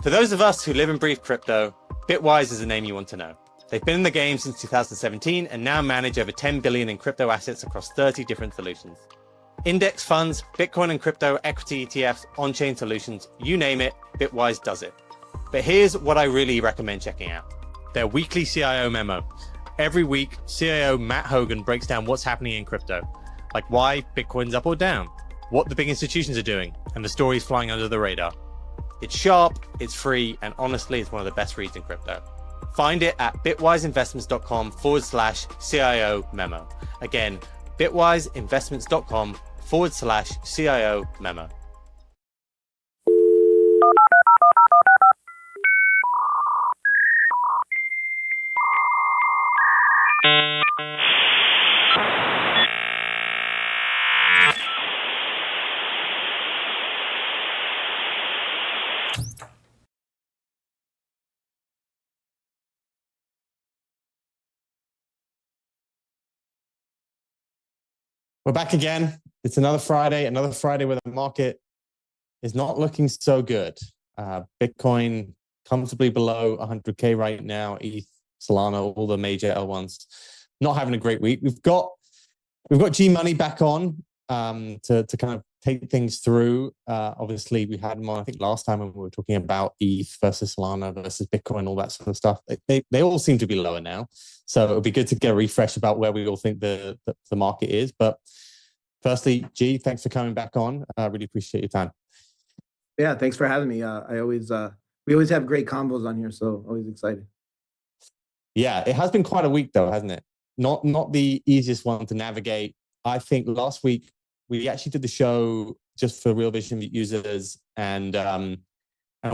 For those of us who live and breathe crypto, Bitwise is a name you want to know. They've been in the game since 2017 and now manage over 10 billion in crypto assets across 30 different solutions. Index funds, Bitcoin and crypto, equity ETFs, on-chain solutions, you name it, Bitwise does it. But here's what I really recommend checking out. Their weekly CIO memo. Every week, CIO Matt Hogan breaks down what's happening in crypto, like why Bitcoin's up or down, what the big institutions are doing, and the stories flying under the radar. It's sharp, it's free, and honestly, it's one of the best reads in crypto. Find it at bitwiseinvestments.com/CIO memo. Again, bitwiseinvestments.com/CIO memo. We're back again. It's another Friday where the market is not looking so good. Bitcoin comfortably below 100K right now. ETH, Solana, all the major L1s not having a great week. We've got Gmoney back on to kind of take things through. Obviously, we had him on, I think, last time when we were talking about ETH versus Solana versus Bitcoin, all that sort of stuff. They all seem to be lower now. So it would be good to get a refresh about where we all think the market is. But firstly, G, thanks for coming back on. I really appreciate your time. Yeah, thanks for having me. We always have great combos on here, so always excited. Yeah, it has been quite a week though, hasn't it? Not the easiest one to navigate. I think last week we actually did the show just for Real Vision users, and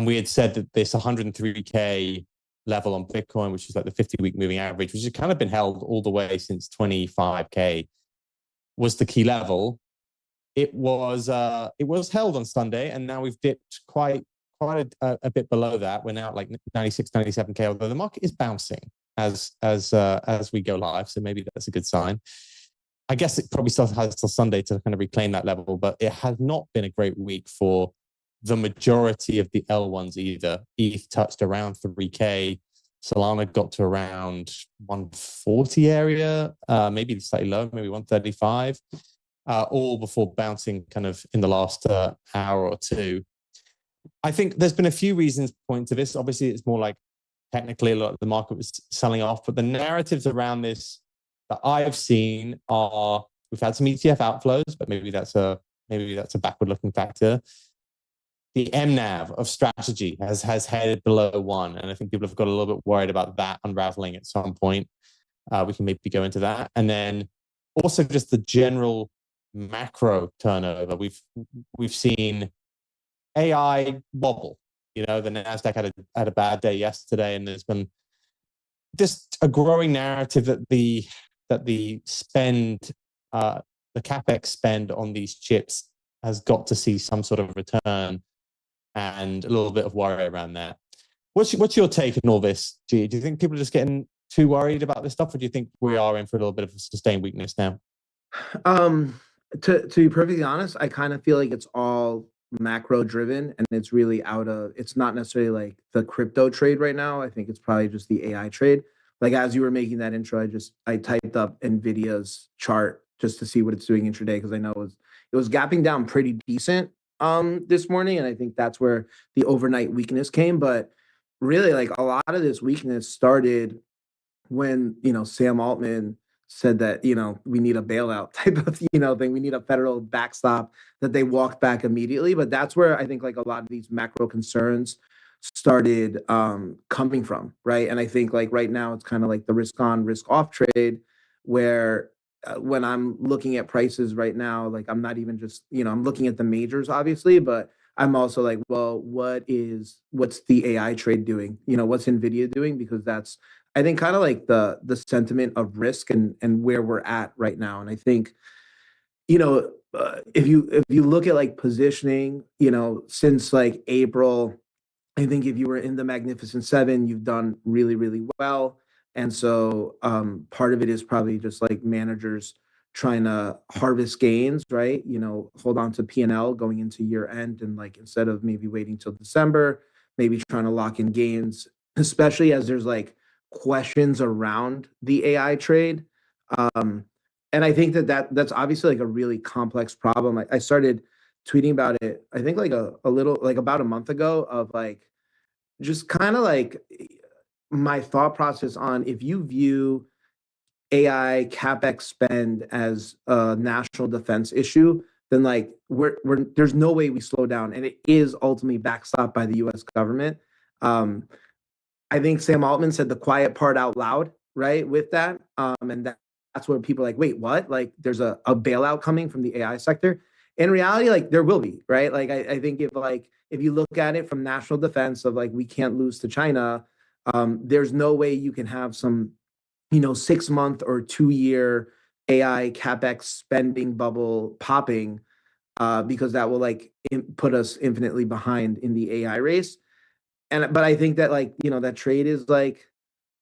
we had said that this 103K level on Bitcoin, which is like the 50-week moving average, which has kind of been held all the way since 25K, was the key level. It was held on Sunday, and now we've dipped quite a bit below that. We're now at like 96, 97K, although the market is bouncing as we go live, so maybe that's a good sign. I guess it probably still has till Sunday to kind of reclaim that level, but it has not been a great week for the majority of the L1s either. ETH touched around 3K. Solana got to around 140 area, maybe slightly lower, maybe 135, all before bouncing kind of in the last hour or two. I think there's been a few reasons point to this. Obviously, it's more like technically a lot of the market was selling off, but the narratives around this that I've seen are we've had some ETF outflows, but maybe that's a backward-looking factor. The MNAV of strategy has headed below 1, and I think people have got a little bit worried about that unraveling at some point. We can maybe go into that, and then also just the general macro turnover. We've seen AI wobble. You know, the Nasdaq had a bad day yesterday, and there's been just a growing narrative that the spend, the capex spend on these chips has got to see some sort of return, and a little bit of worry around that. What's your take on all this, G? Do you think people are just getting too worried about this stuff, or do you think we are in for a little bit of a sustained weakness now? To be perfectly honest, I kind of feel like it's all macro driven, and it's really it's not necessarily like the crypto trade right now. I think it's probably just the AI trade. Like as you were making that intro, I typed up Nvidia's chart just to see what it's doing intraday, because I know it was gapping down pretty decent this morning, and I think that's where the overnight weakness came. But really, like a lot of this weakness started when Sam Altman said that we need a bailout type of thing. We need a federal backstop, that they walked back immediately. But that's where I think like a lot of these macro concerns started coming from, right? And I think like right now it's kind of like the risk on, risk off trade, where when I'm looking at prices right now, like I'm not even just I'm looking at the majors obviously, but I'm also like, well, what's the AI trade doing? What's Nvidia doing? Because that's, I think, kind of like the sentiment of risk and where we're at right now. And I think if you look at like positioning, since like April, I think if you were in the Magnificent Seven, you've done really, really well. And so part of it is probably just like managers trying to harvest gains, right? Hold on to P&L going into year end, and like instead of maybe waiting till December, maybe trying to lock in gains, especially as there's like questions around the AI trade. Um, and I think that's obviously like a really complex problem. I started tweeting about it, I think like a little, like about a month ago, of like just kind of like my thought process on, if you view AI CapEx spend as a national defense issue, then like we're there's no way we slow down, and it is ultimately backstopped by the U.S. government. Um, I think Sam Altman said the quiet part out loud, right? With that, and that's where people are like, wait, what? Like, there's a bailout coming from the AI sector. In reality, like there will be, right? Like I think if you look at it from national defense of like we can't lose to China, there's no way you can have some 6 month or 2 year AI capex spending bubble popping, because that will like put us infinitely behind in the AI race. But I think that like that trade is like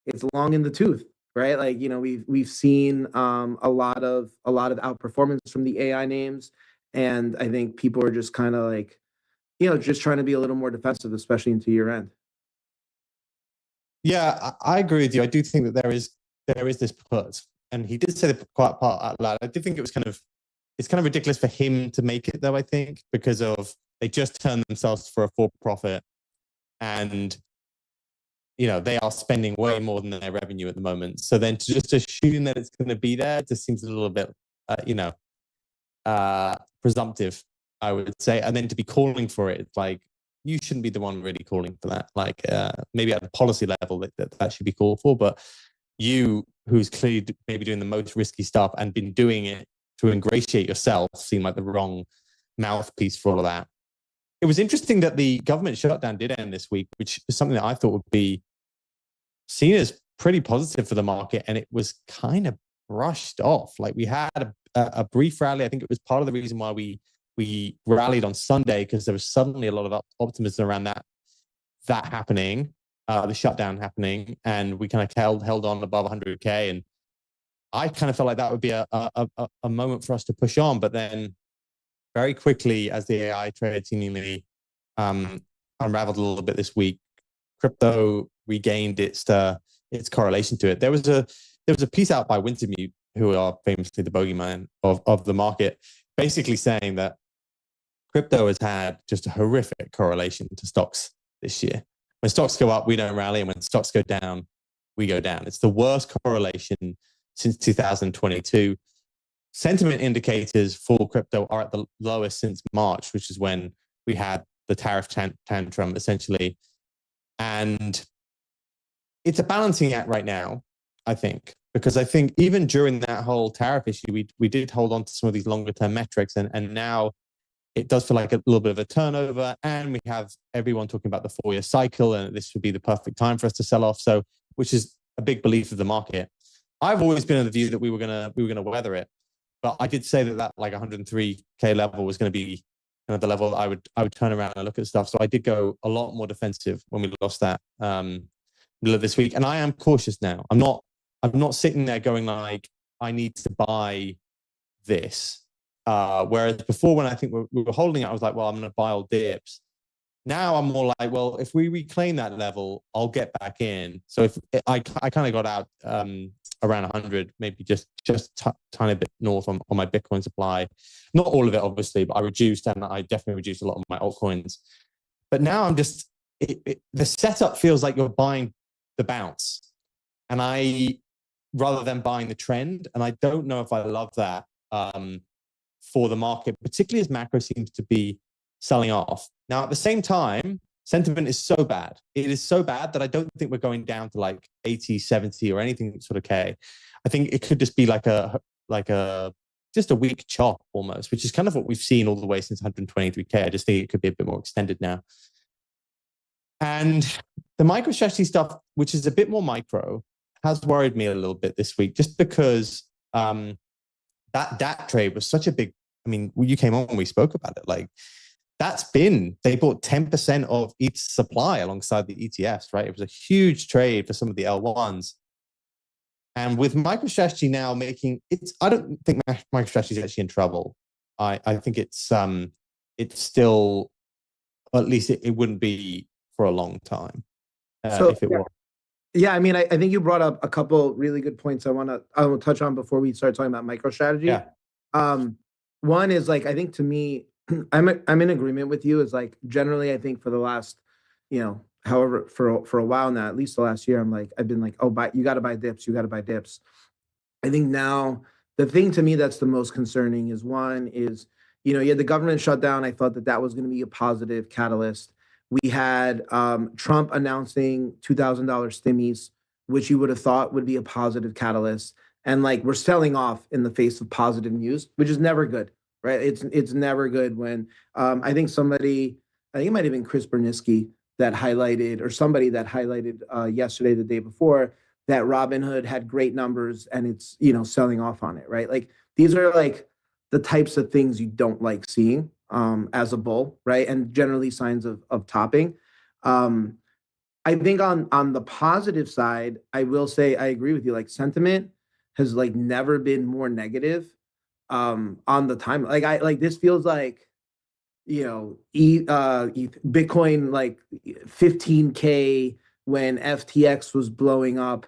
it's long in the tooth, right? Like we've seen a lot of outperformance from the AI names, and I think people are just kind of like just trying to be a little more defensive, especially into year end. Yeah, I agree with you. I do think that there is this put, and he did say the quiet part out loud. I did think it's kind of ridiculous for him to make it though. I think because of they just turned themselves for a for profit, and they are spending way more than their revenue at the moment. So then to just assume that it's going to be there just seems a little bit, presumptive, I would say. And then to be calling for it, it's like you shouldn't be the one really calling for that. Like maybe at the policy level that should be called for, but you, who's clearly maybe doing the most risky stuff and been doing it to ingratiate yourself, seem like the wrong mouthpiece for all of that. It was interesting that the government shutdown did end this week, which is something that I thought would be seen as pretty positive for the market, and it was kind of brushed off. Like we had a brief rally. I think it was part of the reason why we rallied on Sunday, because there was suddenly a lot of optimism around that happening, the shutdown happening, and we kind of held on above 100K, and I kind of felt like that would be a moment for us to push on, but then very quickly, as the AI trade seemingly unraveled a little bit this week, crypto regained its correlation to it. There was a piece out by Wintermute, who are famously the bogeyman of the market, basically saying that crypto has had just a horrific correlation to stocks this year. When stocks go up, we don't rally, and when stocks go down, we go down. It's the worst correlation since 2022. Sentiment indicators for crypto are at the lowest since March, which is when we had the tariff tantrum, essentially. And it's a balancing act right now, I think, because I think even during that whole tariff issue, we did hold on to some of these longer term metrics, and now it does feel like a little bit of a turnover, and we have everyone talking about the 4-year cycle, and this would be the perfect time for us to sell off. So, which is a big belief of the market. I've always been of the view that we were gonna weather it, but I did say that like 103K level was going to be the level that I would turn around and look at stuff. So I did go a lot more defensive when we lost that middle of this week, and I am cautious now. I'm not sitting there going like I need to buy this. Whereas before, when I think we were holding it, I was like, well, I'm going to buy all dips. Now I'm more like, well, if we reclaim that level, I'll get back in. So if I kind of got out around 100, maybe just tiny bit north on my Bitcoin supply. Not all of it, obviously, but I reduced, and I definitely reduced a lot of my altcoins. But now I'm just, the setup feels like you're buying the bounce, and rather than buying the trend. And I don't know if I love that for the market, particularly as macro seems to be selling off. Now, at the same time, sentiment is so bad. It is so bad that I don't think we're going down to like 80, 70 or anything sort of K. I think it could just be like just a weak chop almost, which is kind of what we've seen all the way since 123K. I just think it could be a bit more extended now. And the MicroStrategy stuff, which is a bit more micro, has worried me a little bit this week, just because that trade was such a big, I mean, you came on and we spoke about it. Like they bought 10% of each supply alongside the ETFs, right? It was a huge trade for some of the L1s. And with MicroStrategy now I don't think MicroStrategy is actually in trouble. I think it's still, at least it wouldn't be for a long time. So If it was. yeah, I mean, I think you brought up a couple really good points I want to touch on before we start talking about MicroStrategy. Yeah. One is like, I think to me, I'm in agreement with you. Is like generally, I think for the last, however, for a while now, at least the last year, I've been like, oh, you got to buy dips, you got to buy dips. I think now the thing to me that's the most concerning is one is, you had the government shutdown. I thought that was going to be a positive catalyst. We had Trump announcing $2,000 stimmies, which you would have thought would be a positive catalyst. And like we're selling off in the face of positive news, which is never good, right? It's never good when I think it might have been Chris Berniski that highlighted, or somebody that highlighted yesterday, the day before, that Robinhood had great numbers and it's, selling off on it, right? Like these are like the types of things you don't like seeing as a bull, right? And generally signs of topping. I think on the positive side, I will say I agree with you. Like sentiment has like never been more negative on the time. Like this feels like Bitcoin like 15K when FTX was blowing up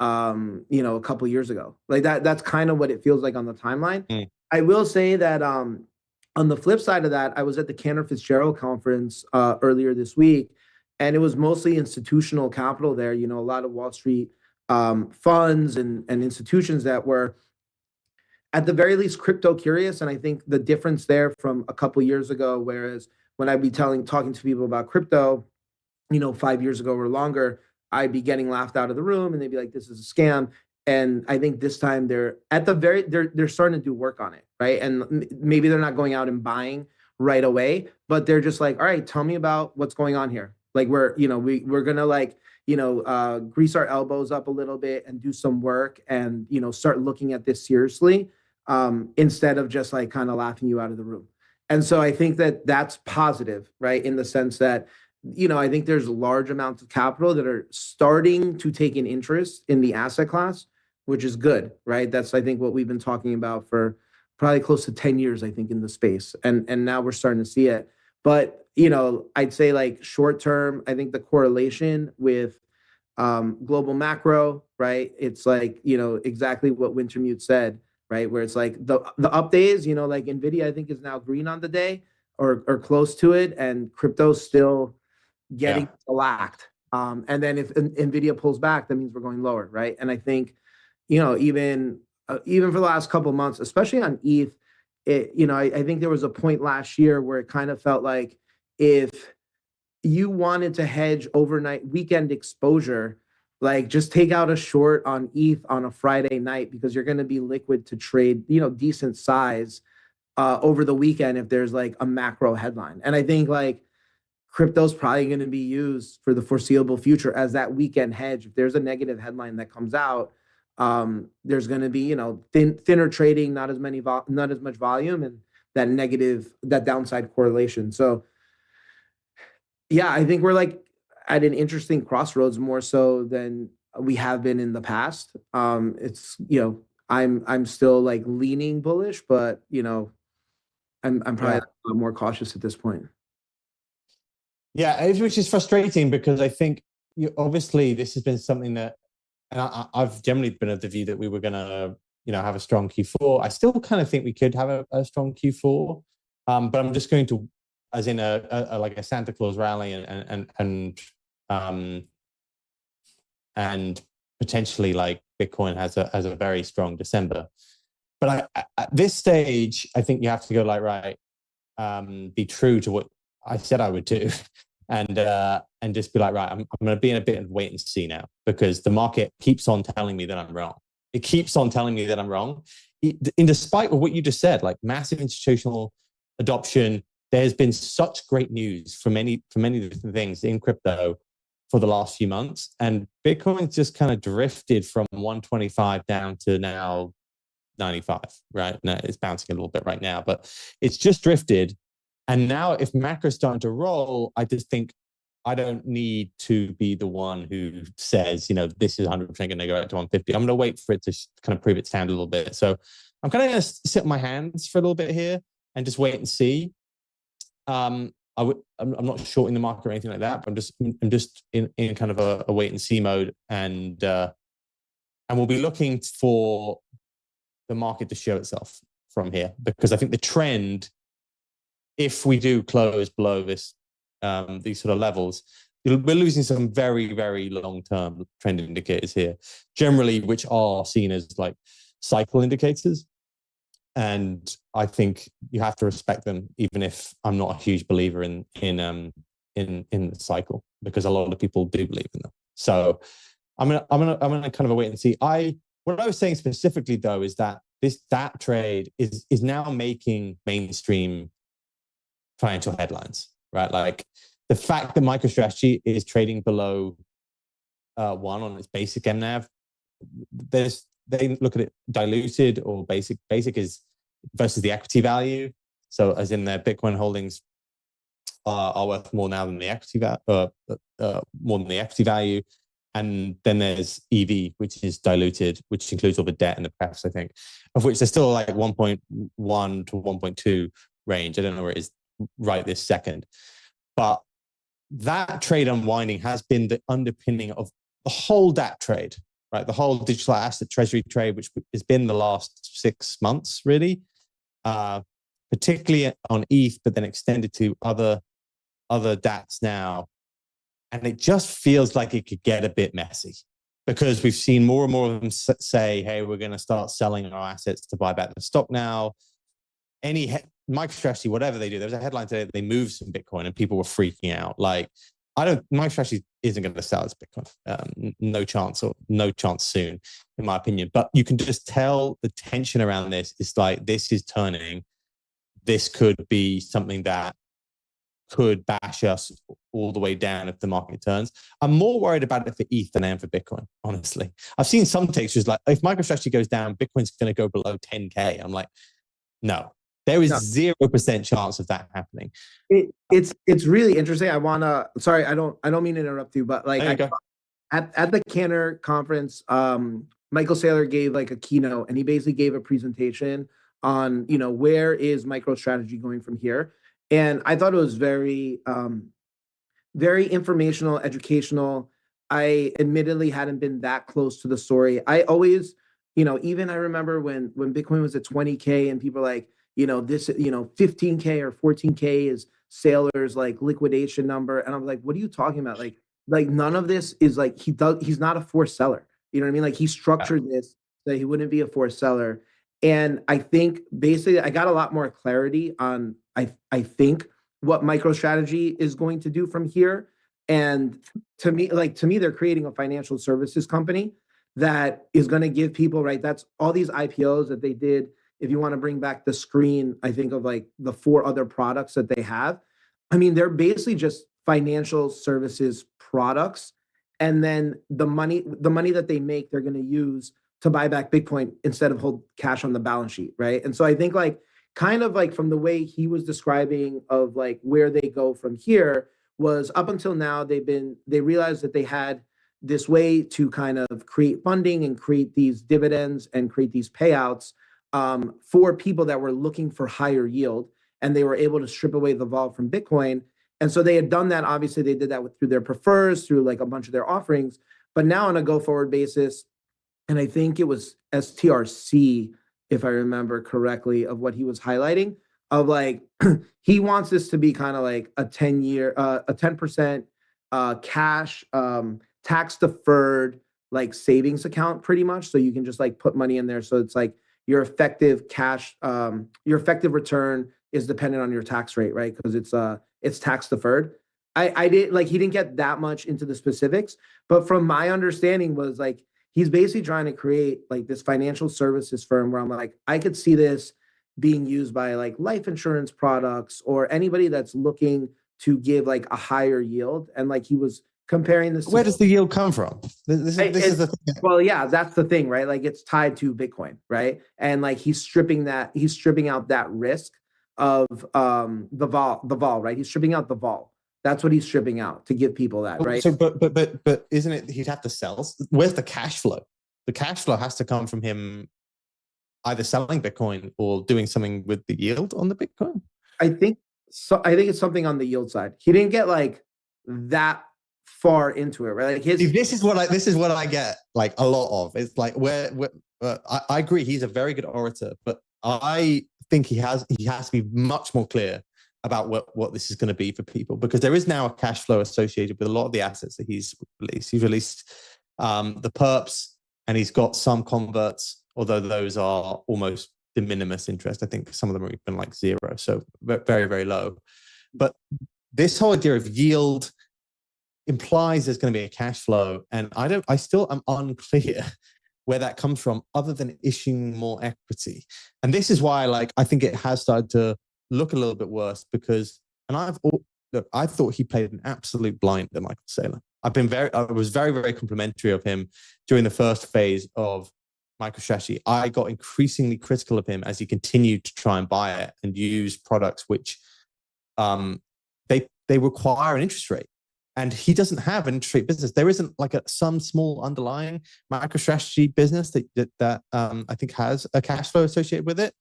a couple years ago. Like that's kind of what it feels like on the timeline. Mm. I will say that on the flip side of that, I was at the Cantor Fitzgerald conference earlier this week, and it was mostly institutional capital there, a lot of Wall Street funds and institutions that were at the very least crypto curious. And I think the difference there from a couple years ago, whereas when I'd be talking to people about crypto, 5 years ago or longer, I'd be getting laughed out of the room and they'd be like, this is a scam. And I think this time they're starting to do work on it, right? And maybe they're not going out and buying right away, but they're just like, all right, tell me about what's going on here. Like we're gonna like, grease our elbows up a little bit and do some work and, start looking at this seriously instead of just like kind of laughing you out of the room. And so I think that that's positive, right? In the sense that, I think there's large amounts of capital that are starting to take an interest in the asset class, which is good, right? That's, I think, what we've been talking about for probably close to 10 years, I think, in the space. And now we're starting to see it. But, I'd say like short term, I think the correlation with global macro, right? It's like, exactly what Wintermute said, right? Where it's like the up days, like Nvidia, I think is now green on the day or close to it, and crypto's still getting shellacked. And then if Nvidia pulls back, that means we're going lower, right? And I think, even for the last couple of months, especially on ETH, I think there was a point last year where it kind of felt like if you wanted to hedge overnight weekend exposure, like just take out a short on ETH on a Friday night because you're going to be liquid to trade, decent size over the weekend if there's like a macro headline. And I think like crypto's probably going to be used for the foreseeable future as that weekend hedge. If there's a negative headline that comes out, there's going to be, thinner trading, not as much volume, and that downside correlation. So yeah, I think we're like at an interesting crossroads more so than we have been in the past. It's, I'm still like leaning bullish, but I'm probably a little more cautious at this point. Yeah, which is frustrating because I think obviously this has been something that, and I've generally been of the view that we were going to, have a strong Q4. I still kind of think we could have a strong Q4, but I'm just going to, as in like a Santa Claus rally and potentially like Bitcoin has a very strong December. But at this stage, I think you have to go like, right, be true to what I said I would do, and just be like, right, I'm going to be in a bit of wait and see now because the market keeps on telling me that I'm wrong. It keeps on telling me that I'm wrong, in despite of what you just said, like massive institutional adoption. There's been such great news for many different things in crypto for the last few months, and Bitcoin's just kind of drifted from 125 down to now 95. Right now, it's bouncing a little bit right now, but it's just drifted. And now, if macro's starting to roll, I just think I don't need to be the one who says, this is 100% going to go out to 150. I'm going to wait for it to kind of prove its hand a little bit. So I'm kind of going to sit on my hands for a little bit here and just wait and see. I'm not shorting the market or anything like that, but I'm just in kind of a wait and see mode, and we'll be looking for the market to show itself from here, because I think the trend, if we do close below this these sort of levels, we're losing some very, very long-term trend indicators here, generally, which are seen as like cycle indicators. And I think you have to respect them, even if I'm not a huge believer in the cycle, because a lot of people do believe in them. So I'm gonna kind of wait and see. What I was saying specifically though is that this DApp trade is now making mainstream financial headlines, right? Like the fact that MicroStrategy is trading below 1 on its basic MNAV, they look at it diluted or basic. Basic is versus the equity value. So as in their Bitcoin holdings are worth more now than the equity more than the equity value. And then there's EV, which is diluted, which includes all the debt and the prefs, I think, of which they're still like 1.1 to 1.2 range. I don't know where it is right this second. But that trade unwinding has been the underpinning of the whole DApp trade, right? The whole digital asset treasury trade, which has been the last 6 months, really, particularly on ETH, but then extended to other DApps now. And it just feels like it could get a bit messy, because we've seen more and more of them say, hey, we're going to start selling our assets to buy back the stock now. Any MicroStrategy, whatever they do, there was a headline today that they moved some Bitcoin and people were freaking out. Like, MicroStrategy isn't going to sell its Bitcoin. No chance, or no chance soon, in my opinion. But you can just tell the tension around this is like, this is turning. This could be something that could bash us all the way down if the market turns. I'm more worried about it for ETH than I am for Bitcoin, honestly. I've seen some takes just like, if MicroStrategy goes down, Bitcoin's going to go below 10K. I'm like, no, there is 0% chance of that happening. It's really interesting. Sorry, I don't mean to interrupt you, but like at the Cantor conference, Michael Saylor gave like a keynote, and he basically gave a presentation on, where is MicroStrategy going from here. And I thought it was very, very informational, educational. I admittedly hadn't been that close to the story. I always, even I remember when Bitcoin was at 20K and people were like, this, 15K or 14K is Saylor's like liquidation number. And I'm like, what are you talking about? Like none of this is like, he's not a forced seller. You know what I mean? Like he structured this so he wouldn't be a forced seller. And I think basically I got a lot more clarity on, I think, what MicroStrategy is going to do from here. And to me, they're creating a financial services company that is going to give people, right? That's all these IPOs that they did. If you want to bring back the screen, I think of like the 4 other products that they have. I mean, they're basically just financial services products. And then the money that they make, they're going to use to buy back Bitcoin instead of hold cash on the balance sheet, right? And so I think like kind of like from the way he was describing of like where they go from here was up until now they realized that they had this way to kind of create funding and create these dividends and create these payouts for people that were looking for higher yield, and they were able to strip away the vol from Bitcoin. And so they had done that. Obviously, they did that through their prefers, through like a bunch of their offerings. But now on a go-forward basis, and I think it was STRC, if I remember correctly, of what he was highlighting, of like, he wants this to be kind of like a 10% cash, tax-deferred, like savings account pretty much. So you can just like put money in there. So it's like your effective cash, your effective return is dependent on your tax rate, right? Because it's tax-deferred. I did like, he didn't get that much into the specifics, but from my understanding was like, he's basically trying to create like this financial services firm where I'm like, I could see this being used by like life insurance products or anybody that's looking to give like a higher yield. And like he was comparing this. Where does the yield come from? This is the thing. Well, yeah, that's the thing, right? Like it's tied to Bitcoin, right? And like he's stripping out that risk of the vol, right? He's stripping out the vol. That's what he's stripping out to give people that, right? So, but isn't it he'd have to sell? Where's the cash flow? The cash flow has to come from him either selling Bitcoin or doing something with the yield on the Bitcoin. I think So I think it's something on the yield side. He didn't get like that far into it, right? Like See, this is what I get like a lot of. It's like I agree he's a very good orator, but I think he has to be much more clear about what this is going to be for people, because there is now a cash flow associated with a lot of the assets that he's released. He's released the perps, and he's got some converts, although those are almost de minimis interest. I think some of them are even like zero, so very, very low. But this whole idea of yield implies there's going to be a cash flow, and I still am unclear where that comes from, other than issuing more equity. And this is why, like, I think it has started to look a little bit worse, because, and I thought he played an absolute blinder, Michael Saylor. I was very, very complimentary of him during the first phase of MicroStrategy. I got increasingly critical of him as he continued to try and buy it and use products which they require an interest rate. And he doesn't have an interest rate business. There isn't like some small underlying MicroStrategy business that I think has a cash flow associated with it.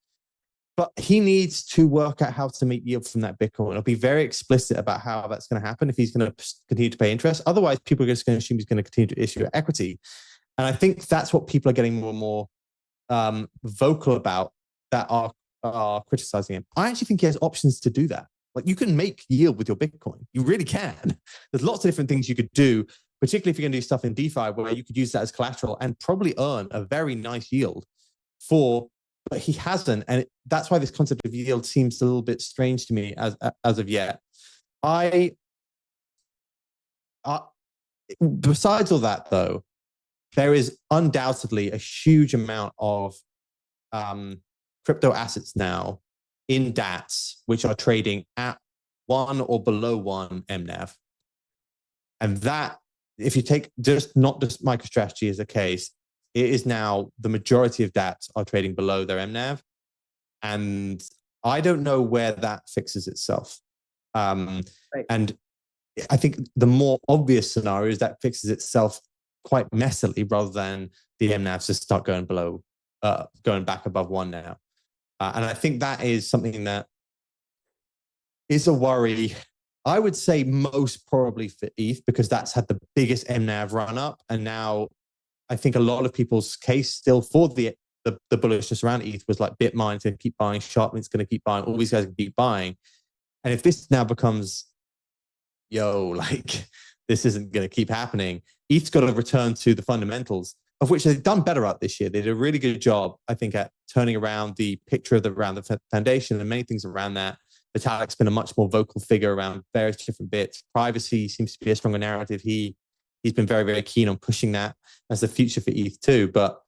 But he needs to work out how to make yield from that Bitcoin. He'll be very explicit about how that's going to happen if he's going to continue to pay interest. Otherwise, people are just going to assume he's going to continue to issue equity. And I think that's what people are getting more and more vocal about, that are criticizing him. I actually think he has options to do that. Like, you can make yield with your Bitcoin. You really can. There's lots of different things you could do, particularly if you're going to do stuff in DeFi where you could use that as collateral and probably earn a very nice yield but he hasn't. And that's why this concept of yield seems a little bit strange to me as of yet. Besides all that, though, there is undoubtedly a huge amount of crypto assets now in DATs, which are trading at 1 or below 1 MNAV. And that, if you take not just MicroStrategy as a case, it is now the majority of DATs are trading below their MNAV. And I don't know where that fixes itself. Right. And I think the more obvious scenario is that fixes itself quite messily, rather than the MNAVs just start going back above 1 now. And I think that is something that is a worry. I would say most probably for ETH, because that's had the biggest MNAV run up. And now I think a lot of people's case still for the bullishness around ETH was like Bitmine's going to keep buying, Sharpman's going to keep buying, all these guys can keep buying. And if this now becomes, like, this isn't going to keep happening, ETH's got to return to the fundamentals, of which they've done better at this year. They did a really good job, I think, at turning around the picture around the foundation and many things around that. Vitalik's been a much more vocal figure around various different bits. Privacy seems to be a stronger narrative. He's been very, very keen on pushing that as the future for ETH too. But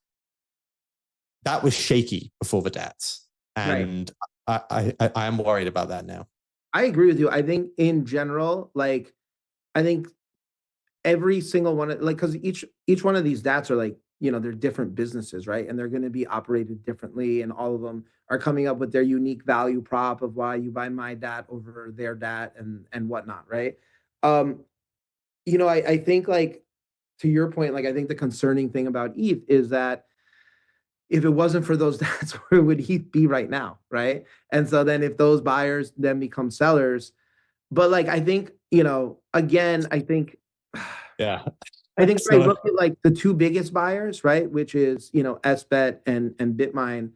that was shaky before the DATs. And right. I am worried about that now. I agree with you. I think in general, like, I think every single one, like, because each one of these DATs are like, they're different businesses, right? And they're going to be operated differently, and all of them are coming up with their unique value prop of why you buy my DAT over their DAT and whatnot, right? I think, like, to your point, like, I think the concerning thing about ETH is that if it wasn't for those DATs, where would ETH be right now, right? And so then if those buyers then become sellers, but like, I think, again, I think, yeah, I think if I look at like the two biggest buyers, right, which is, SBET and Bitmine,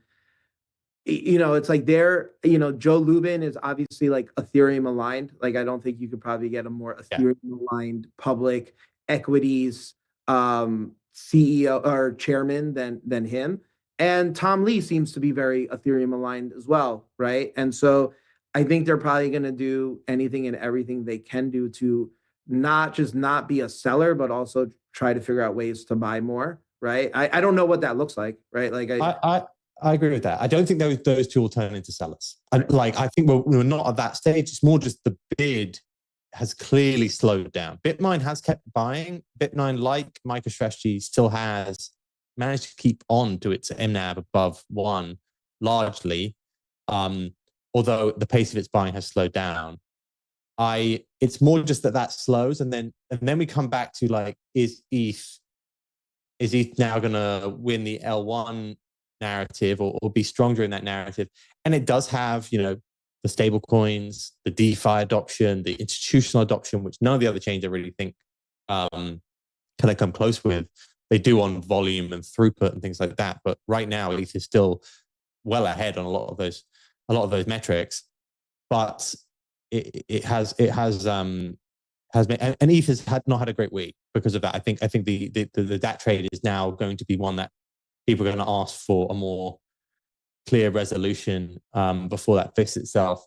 it's like Joe Lubin is obviously like Ethereum aligned. Like, I don't think you could probably get a more Ethereum aligned public equities CEO or chairman than him. And Tom Lee seems to be very Ethereum aligned as well, right? And so I think they're probably going to do anything and everything they can do to not be a seller, but also try to figure out ways to buy more, right? I don't know what that looks like, right? Like, I agree with that. I don't think those two will turn into sellers. Right. Like, I think we're not at that stage. It's more just the bid has clearly slowed down. Bitmine has kept buying. Bitmine, like MicroStrategy, still has managed to keep on to its MNAV above 1 largely, although the pace of its buying has slowed down. It's more just that slows, and then we come back to, like, is ETH now going to win the L1 narrative or be stronger in that narrative? And it does have, the stable coins, the DeFi adoption, the institutional adoption, which none of the other chains I really think can they come close with. They do on volume and throughput and things like that. But right now, ETH is still well ahead on a lot of those metrics. But it has been, and ETH has not had a great week because of that. I think the DAT trade is now going to be one that people are going to ask for a more clear resolution before that fixes itself.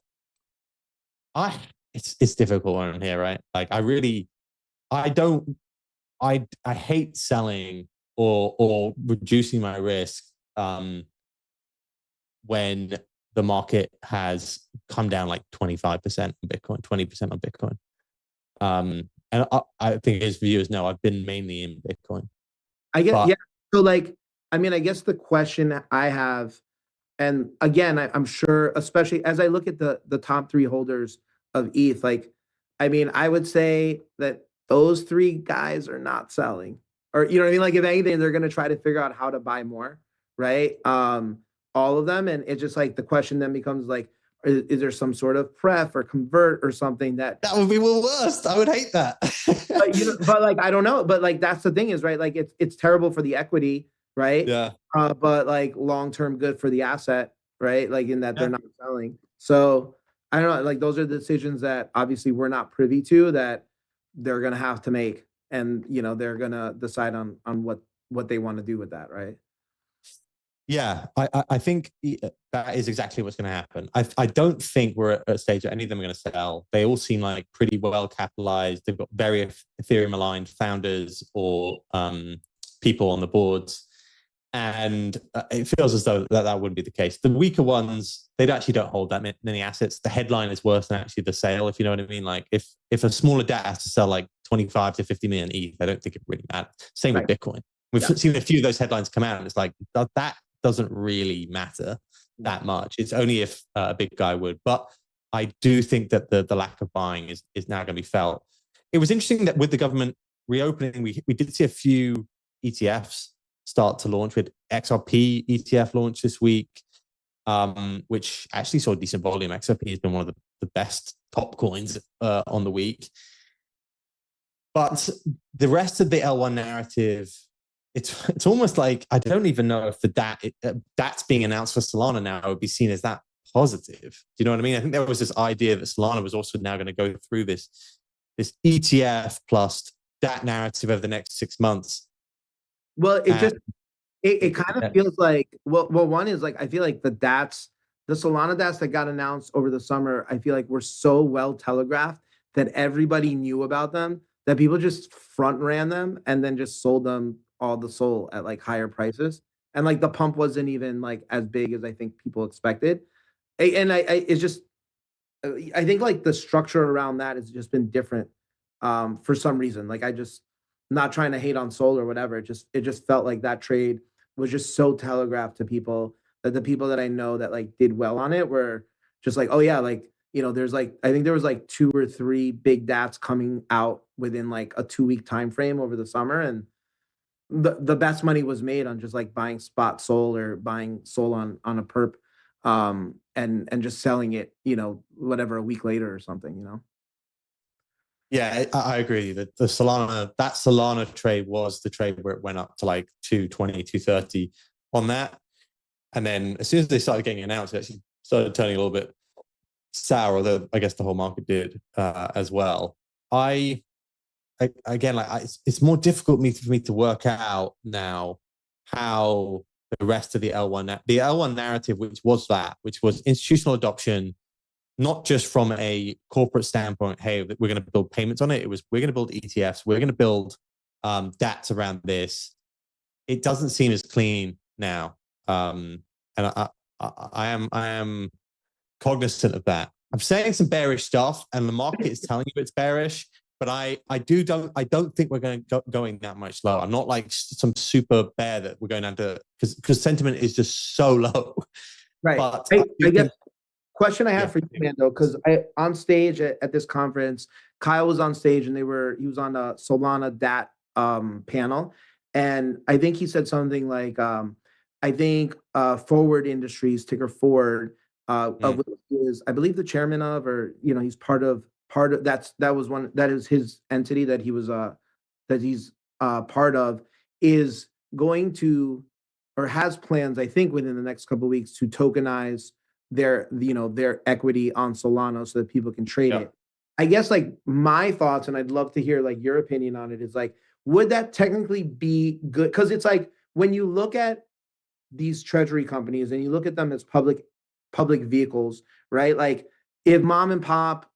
It's difficult on here, right? Like I hate selling or reducing my risk when the market has come down like 25% on Bitcoin, 20% on Bitcoin. And I think his viewers know I've been mainly in Bitcoin. I get, yeah. So like, I mean, I guess the question I have, and again, I'm sure, especially as I look at the top three holders of ETH, like, I mean, I would say that those three guys are not selling, or you know what I mean. Like, if anything, they're going to try to figure out how to buy more, right? All of them, and it's just like the question then becomes like, is there some sort of pref or convert or something that would be the worst? I would hate that. but, you know, but like I don't know, but like that's the thing is right, like it's terrible for the equity, right? Yeah. But like long-term good for the asset, right? Like in that they're not selling. So I don't know, like those are the decisions that obviously we're not privy to that they're gonna have to make, and you know they're gonna decide on what they want to do with that, right? Yeah, I think that is exactly what's going to happen. I don't think we're at a stage where any of them are going to sell. They all seem like pretty well capitalized. They've got very Ethereum aligned founders or people on the boards. And it feels as though that wouldn't be the case. The weaker ones, they actually don't hold that many assets. The headline is worse than actually the sale, if you know what I mean. Like if a smaller DAT has to sell like 25 to 50 million ETH, I don't think it really matters. Same with Bitcoin. We've seen a few of those headlines come out, and it's like that doesn't really matter that much. It's only if a big guy would. But I do think that the lack of buying is now going to be felt. It was interesting that with the government reopening, we did see a few ETFs start to launch. With XRP ETF launch this week, which actually saw decent volume. XRP has been one of the best top coins on the week. But the rest of the L1 narrative, it's almost like I don't even know if that's being announced for Solana now would be seen as that positive. Do you know what I mean? I think there was this idea that Solana was also now going to go through this ETF plus that narrative over the next 6 months. Well, it kind of feels like well one is like I feel like the Solana DATs that got announced over the summer, I feel like were so well telegraphed that everybody knew about them that people just front ran them and then just sold them all the soul at like higher prices, and like the pump wasn't even like as big as I think people expected. And it's just I think like the structure around that has just been different for some reason. Like I just not trying to hate on Sol or whatever. It just felt like that trade was just so telegraphed to people that the people that I know that like did well on it were just like, oh yeah, like you know, there's like I think there was like 2 or 3 big DATs coming out within like a 2-week time frame over the summer, and the best money was made on just like buying spot Sol or buying Sol on a perp, and just selling it, you know, whatever a week later or something, you know. Yeah, I agree that that Solana trade was the trade where it went up to like 220, 230 on that. And then as soon as they started getting announced, it actually started turning a little bit sour, although I guess the whole market did as well. It's more difficult for me to work out now how the rest of the L1 narrative, which was institutional adoption, not just from a corporate standpoint, hey, we're going to build payments on it. It was, we're going to build ETFs. We're going to build DATs around this. It doesn't seem as clean now. And I am cognizant of that. I'm saying some bearish stuff and the market is telling you it's bearish, but I don't think we're going that much lower. I'm not like some super bear that we're going down to, because sentiment is just so low. Right. But I guess question I have for you, Mando, because I on stage at this conference, Kyle was on stage and he was on a Solana DAT panel, and I think he said something like I think Forward Industries, ticker Forward, of Mm. which he is, I believe, the chairman of, or he's part of that is his entity that he's part of, is going to, or has plans, I think, within the next couple of weeks to tokenize their equity on Solana so that people can trade Yeah. it. I guess like my thoughts, and I'd love to hear like your opinion on it, is like, would that technically be good? Because it's like when you look at these treasury companies and you look at them as public vehicles, right? Like if mom and pop,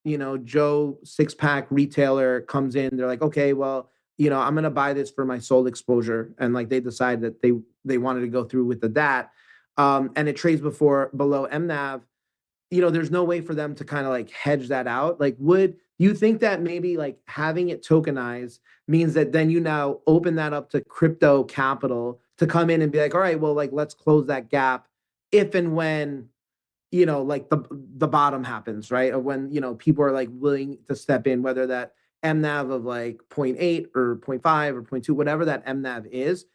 Joe six pack retailer comes in, they're like, okay, well, I'm gonna buy this for my sole exposure, and like they decide that they wanted to go through with the that, and it trades below MNAV. There's no way for them to kind of like hedge that out. Like, would you think that maybe like having it tokenized means that then you now open that up to crypto capital to come in and be like, all right, well, like let's close that gap if and when like the bottom happens, right? Or when people are like willing to step in, whether that MNAV of like zero point 0.8 or zero point 0.5 or zero point 0.2, whatever that MNAV is,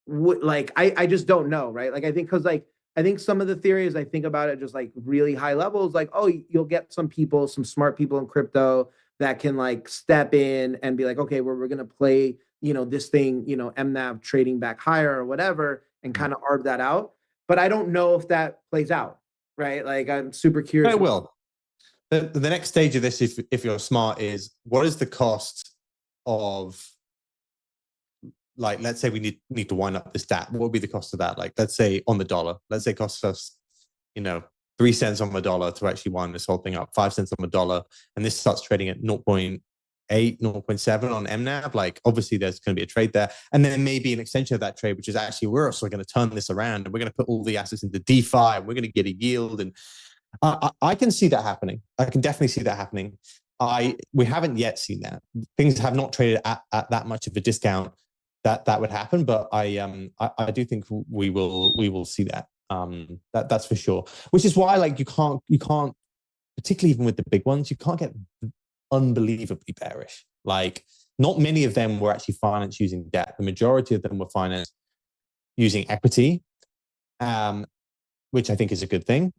like I just don't know, right? Like I think because like I think some of the theories I think about it just like really high levels, like oh you'll get some people, some smart people in crypto that can like step in and be like, okay, well we're gonna play this thing, MNAV trading back higher or whatever, and kind of arb that out. But I don't know if that plays out, right? Like I'm super curious. It will. The next stage of this, if you're smart, is what is the cost of, like, let's say we need to wind up this stat. What would be the cost of that? Like, let's say on the dollar, let's say it costs us, 3 cents on the dollar to actually wind this whole thing up, 5 cents on the dollar, and this starts trading at 0.8, 0.7 on MNAV. Like, obviously, there's going to be a trade there, and then maybe an extension of that trade, which is actually we're also going to turn this around and we're going to put all the assets into DeFi and we're going to get a yield. And I can see that happening. I can definitely see that happening. We haven't yet seen that. Things have not traded at that much of a discount that would happen, but I do think we will see that. That's for sure. Which is why, like, you can't, particularly even with the big ones, you can't get unbelievably bearish. Like, not many of them were actually financed using debt. The majority of them were financed using equity, which I think is a good thing,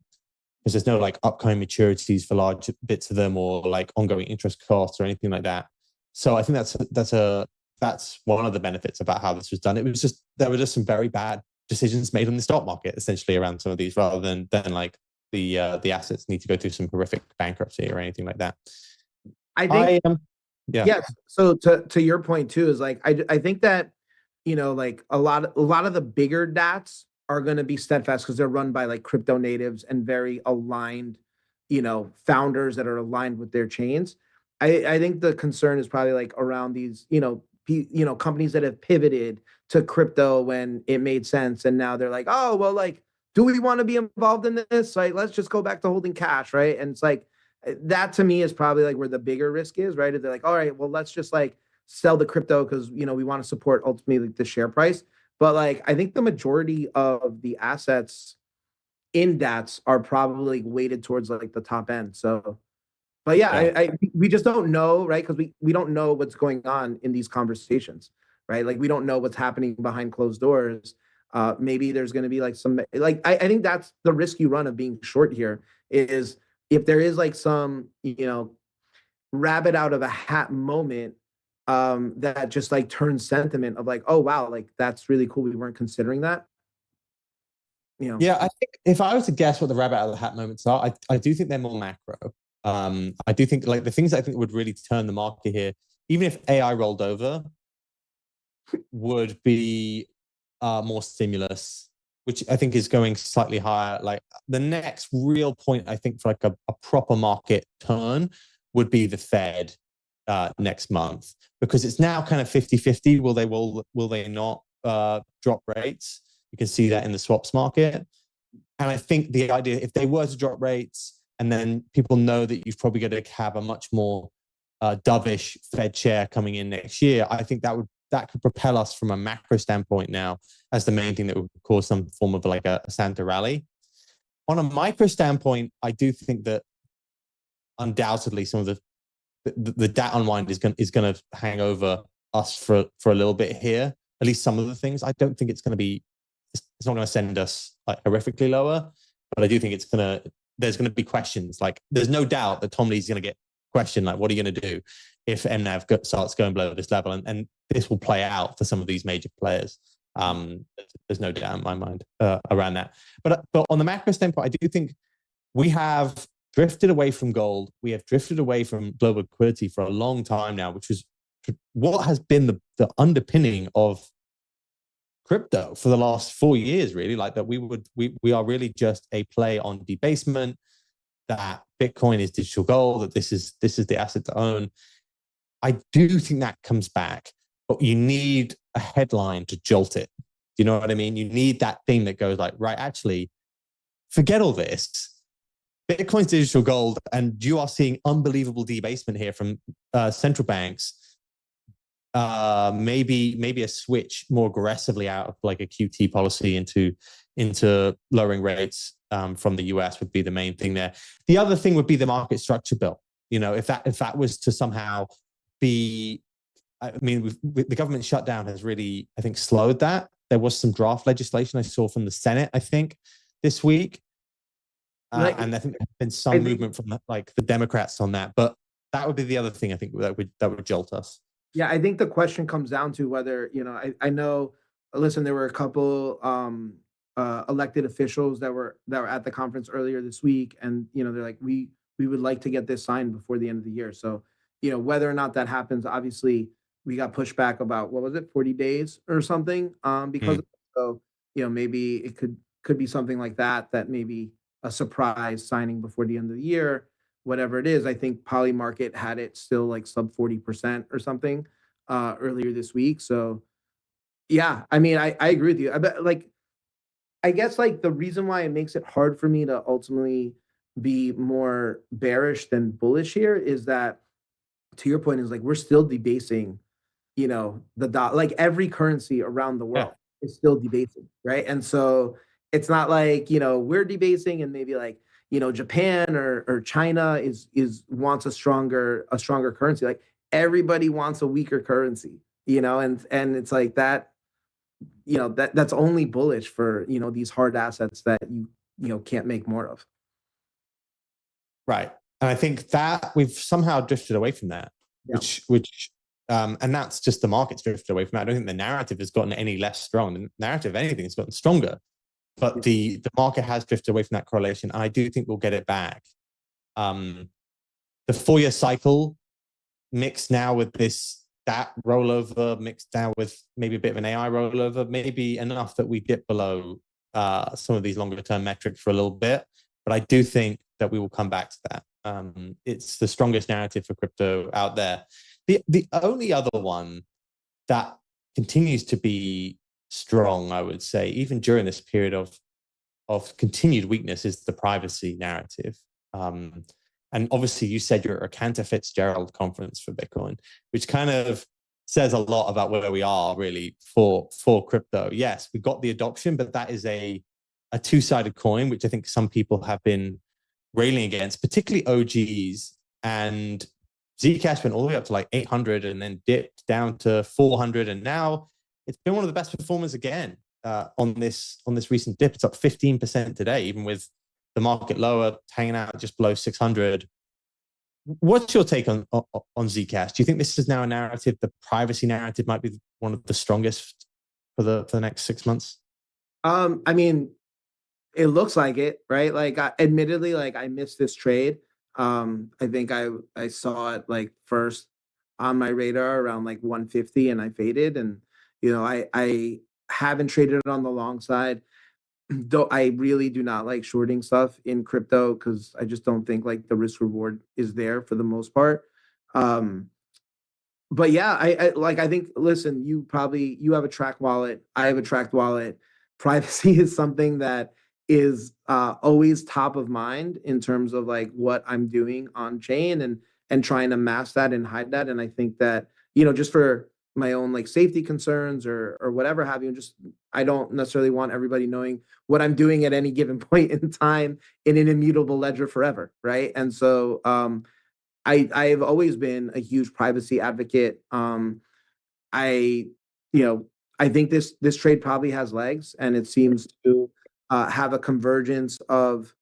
because there's no like upcoming maturities for large bits of them, or like ongoing interest costs or anything like that. So I think that's one of the benefits about how this was done. It was just, there were just some very bad decisions made on the stock market essentially around some of these, rather than like the assets need to go through some horrific bankruptcy or anything like that. I think Yeah. yes. So to your point too, is like I think that like a lot of the bigger DATs are going to be steadfast because they're run by like crypto natives and very aligned, founders that are aligned with their chains. I think the concern is probably like around these, companies that have pivoted to crypto when it made sense, and now they're like, oh well, like, do we want to be involved in this? Like, let's just go back to holding cash, right? And it's like that to me is probably like where the bigger risk is, right? If they're like, all right, well, let's just like sell the crypto because we want to support ultimately the share price. But like I think the majority of the assets in DATs are probably weighted towards like the top end. So but yeah, Yeah. we just don't know, right? Because we don't know what's going on in these conversations, right? Like we don't know what's happening behind closed doors. Maybe there's going to be like some like I think that's the risk you run of being short here, is if there is like some rabbit out of a hat moment, that just like turns sentiment of like, oh wow, like that's really cool, we weren't considering that. Yeah, I think if I was to guess what the rabbit out of the hat moments are, I do think they're more macro. I do think like the things I think would really turn the market here, even if AI rolled over, would be more stimulus, which I think is going slightly higher. Like the next real point, I think, for like a proper market turn would be the Fed next month, because it's now kind of 50-50. Will they not drop rates? You can see that in the swaps market. And I think the idea, if they were to drop rates, and then people know that you've probably got to have a much more dovish Fed chair coming in next year, I think that could propel us from a macro standpoint now as the main thing that would cause some form of like a Santa rally. On a micro standpoint, I do think that undoubtedly some of the DAT unwind is going to hang over us for a little bit here. At least some of the things. I don't think it's going to be. It's not going to send us like horrifically lower, but I do think it's going to there's going to be questions. Like, there's no doubt that Tom Lee's going to get questioned, like, what are you going to do if MNAV starts going below this level? And this will play out for some of these major players. There's no doubt in my mind around that. But on the macro standpoint, I do think we have drifted away from gold. We have drifted away from global liquidity for a long time now, which is what has been the underpinning of crypto for the last 4 years, really. Like that we are really just a play on debasement, that Bitcoin is digital gold, that this is the asset to own. I do think that comes back, but you need a headline to jolt it. Do you know what I mean? You need that thing that goes like, right, actually, forget all this. Bitcoin's digital gold, and you are seeing unbelievable debasement here from central banks. Maybe a switch more aggressively out of like a QT policy into lowering rates from the US would be the main thing there. The other thing would be the market structure bill. You know, if that was to somehow be, I mean, the government shutdown has really, I think, slowed that. There was some draft legislation I saw from the Senate, I think, this week. And I think there's been some movement from like the Democrats on that. But that would be the other thing I think that would jolt us. Yeah, I think the question comes down to whether, I know, listen, there were a couple elected officials that were at the conference earlier this week, and they're like, we would like to get this signed before the end of the year. So, whether or not that happens, obviously we got pushed back about, what was it, 40 days or something, because of it. So, maybe it could be something like that maybe a surprise signing before the end of the year. Whatever it is, I think Polymarket had it still like sub 40% or something earlier this week. So yeah, I mean, I agree with you. I guess like the reason why it makes it hard for me to ultimately be more bearish than bullish here is that, to your point, is like we're still debasing, the dot, like every currency around the world is still debasing, right? And so it's not like, we're debasing and maybe like, Japan or China is wants a stronger currency. Like everybody wants a weaker currency, and it's like that, that's only bullish for, these hard assets that you can't make more of. Right. And I think that we've somehow drifted away from that, which and that's just the market's drifted away from that. I don't think the narrative has gotten any less strong. The narrative, if anything, has gotten stronger. But the market has drifted away from that correlation. And I do think we'll get it back. The 4-year cycle mixed now with that rollover, mixed now with maybe a bit of an AI rollover, maybe enough that we dip below some of these longer term metrics for a little bit. But I do think that we will come back to that. It's the strongest narrative for crypto out there. The only other one that continues to be strong, I would say, even during this period of continued weakness, is the privacy narrative. And obviously, you said you're at a Cantor Fitzgerald conference for Bitcoin, which kind of says a lot about where we are really for crypto. Yes, we got the adoption, but that is a two-sided coin, which I think some people have been railing against, particularly OGs. And Zcash went all the way up to like 800 and then dipped down to 400, and now it's been one of the best performers again on this recent dip. It's up 15% today, even with the market lower, hanging out just below 600. What's your take on Zcash? Do you think this is now a narrative? The privacy narrative might be one of the strongest for the next 6 months. I mean, it looks like it, right? Like, admittedly, like I missed this trade. I think I saw it like first on my radar around like 150, and I faded. And I haven't traded it on the long side. Though I really do not like shorting stuff in crypto because I just don't think like the risk reward is there for the most part. But yeah, I think, listen, you have a track wallet, I have a tracked wallet. Privacy is something that is always top of mind in terms of like what I'm doing on chain and trying to mask that and hide that. And I think that, just for my own like safety concerns or whatever have you, just I don't necessarily want everybody knowing what I'm doing at any given point in time in an immutable ledger forever, right? And so I've always been a huge privacy advocate. I you know I think this trade probably has legs, and it seems to have a convergence of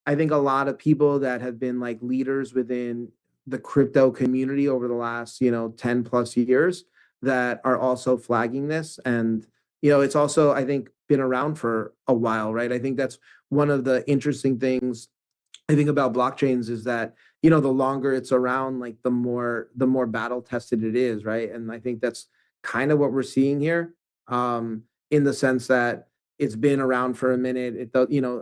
I think a lot of people that have been like leaders within the crypto community over the last, 10 plus years that are also flagging this. And, it's also, I think, been around for a while, right? I think that's one of the interesting things I think about blockchains is that, the longer it's around, like the more battle tested it is, right? And I think that's kind of what we're seeing here, in the sense that it's been around for a minute.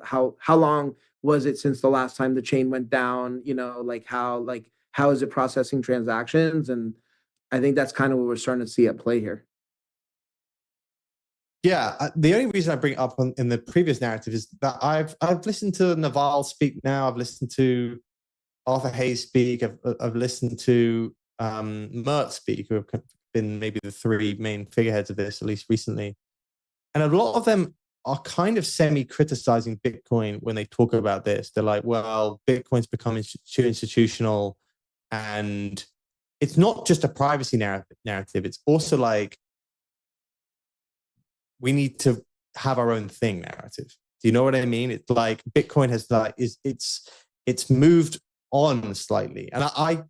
How long was it since the last time the chain went down? How is it processing transactions? And I think that's kind of what we're starting to see at play here. Yeah, the only reason I bring it up in the previous narrative is that I've listened to Naval speak now. I've listened to Arthur Hayes speak. I've listened to Mert speak, who have been maybe the three main figureheads of this, at least recently. And a lot of them are kind of semi-criticizing Bitcoin when they talk about this. They're like, well, Bitcoin's becoming too institutional, and it's not just a privacy narrative. It's also like, we need to have our own thing narrative. Do you know what I mean? It's like Bitcoin has it's moved on slightly. And I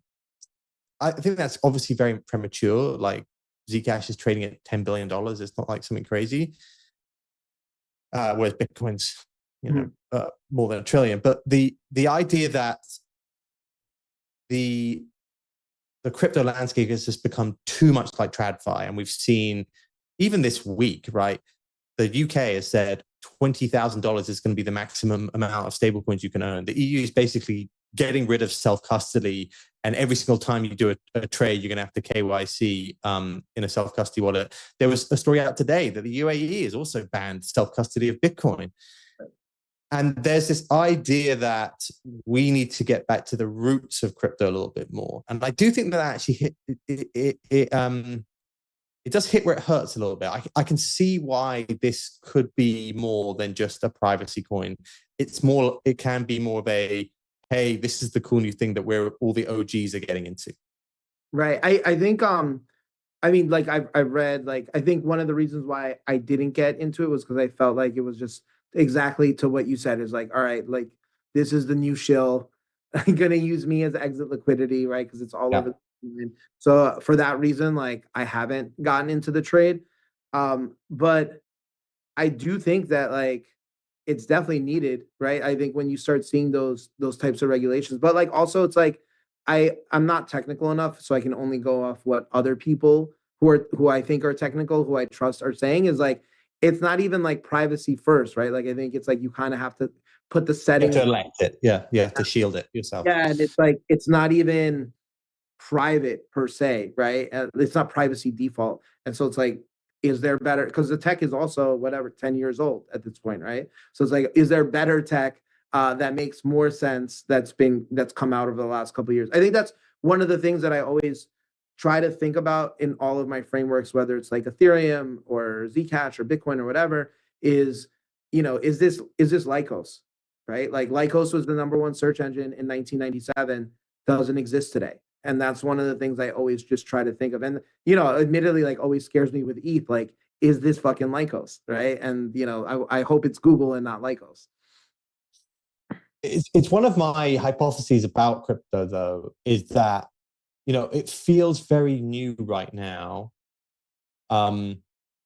think that's obviously very premature. Like Zcash is trading at $10 billion. It's not like something crazy. Whereas Bitcoin's, more than $1 trillion. But the idea that the crypto landscape has just become too much like TradFi. And we've seen even this week, right? The UK has said $20,000 is going to be the maximum amount of stablecoins you can earn. The EU is basically getting rid of self-custody, and every single time you do a trade, you're going to have to KYC in a self-custody wallet. There was a story out today that the UAE has also banned self-custody of Bitcoin. And there's this idea that we need to get back to the roots of crypto a little bit more. And I do think that actually it does hit where it hurts a little bit. I can see why this could be more than just a privacy coin. It can be more of a, hey, this is the cool new thing that all the OGs are getting into. Right. I think, like I've read, like, I think one of the reasons why I didn't get into it was because I felt like it was just exactly to what you said, is like, all right, like this is the new shill. I'm going to use me as exit liquidity, right? Because it's all over. So for that reason, like I haven't gotten into the trade. But I do think that like it's definitely needed, right? I think when you start seeing those types of regulations, but like also it's like I'm not technical enough, so I can only go off what other people who I think are technical, who I trust, are saying, is like it's not even like privacy first, right? Like I think it's like you kind of have to put the settings. You have to elect it. Yeah, you have to shield it yourself. Yeah, and it's like it's not even private per se, right? It's not privacy default. And so it's like, is there better? Because the tech is also whatever, 10 years old at this point, right? So it's like, is there better tech that makes more sense that's come out over the last couple of years? I think that's one of the things that I always try to think about in all of my frameworks, whether it's like Ethereum or Zcash or Bitcoin or whatever, is, is this Lycos, right? Like Lycos was the #1 search engine in 1997, doesn't exist today. And that's one of the things I always just try to think of. And, admittedly, like always scares me with ETH, like, is this fucking Lycos, right? And, I hope it's Google and not Lycos. It's one of my hypotheses about crypto, though, is that, it feels very new right now. But,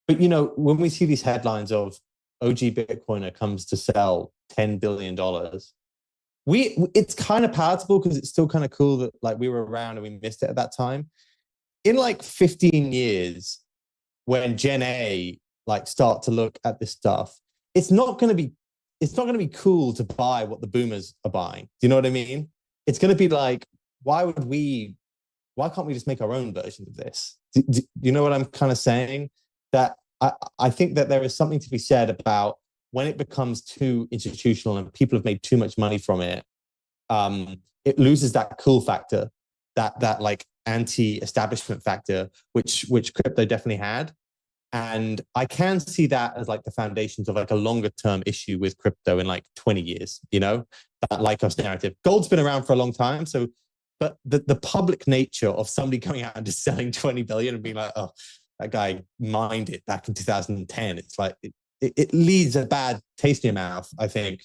when we see these headlines of OG Bitcoiner comes to sell $10 billion, it's kind of palatable because it's still kind of cool that like we were around and we missed it at that time. In like 15 years, when Gen A like start to look at this stuff, it's not going to be cool to buy what the boomers are buying. Do you know what I mean? It's going to be like, why can't we just make our own version of this? Do you know what I'm kind of saying? That I think that there is something to be said about when it becomes too institutional and people have made too much money from it, it loses that cool factor, that like anti-establishment factor, which crypto definitely had. And I can see that as like the foundations of like a longer term issue with crypto in like 20 years, that Lycos narrative. Gold's been around for a long time. So, but the public nature of somebody going out and just selling 20 billion and being like, oh, that guy mined it back in 2010. It's like, it leaves a bad taste in your mouth, I think.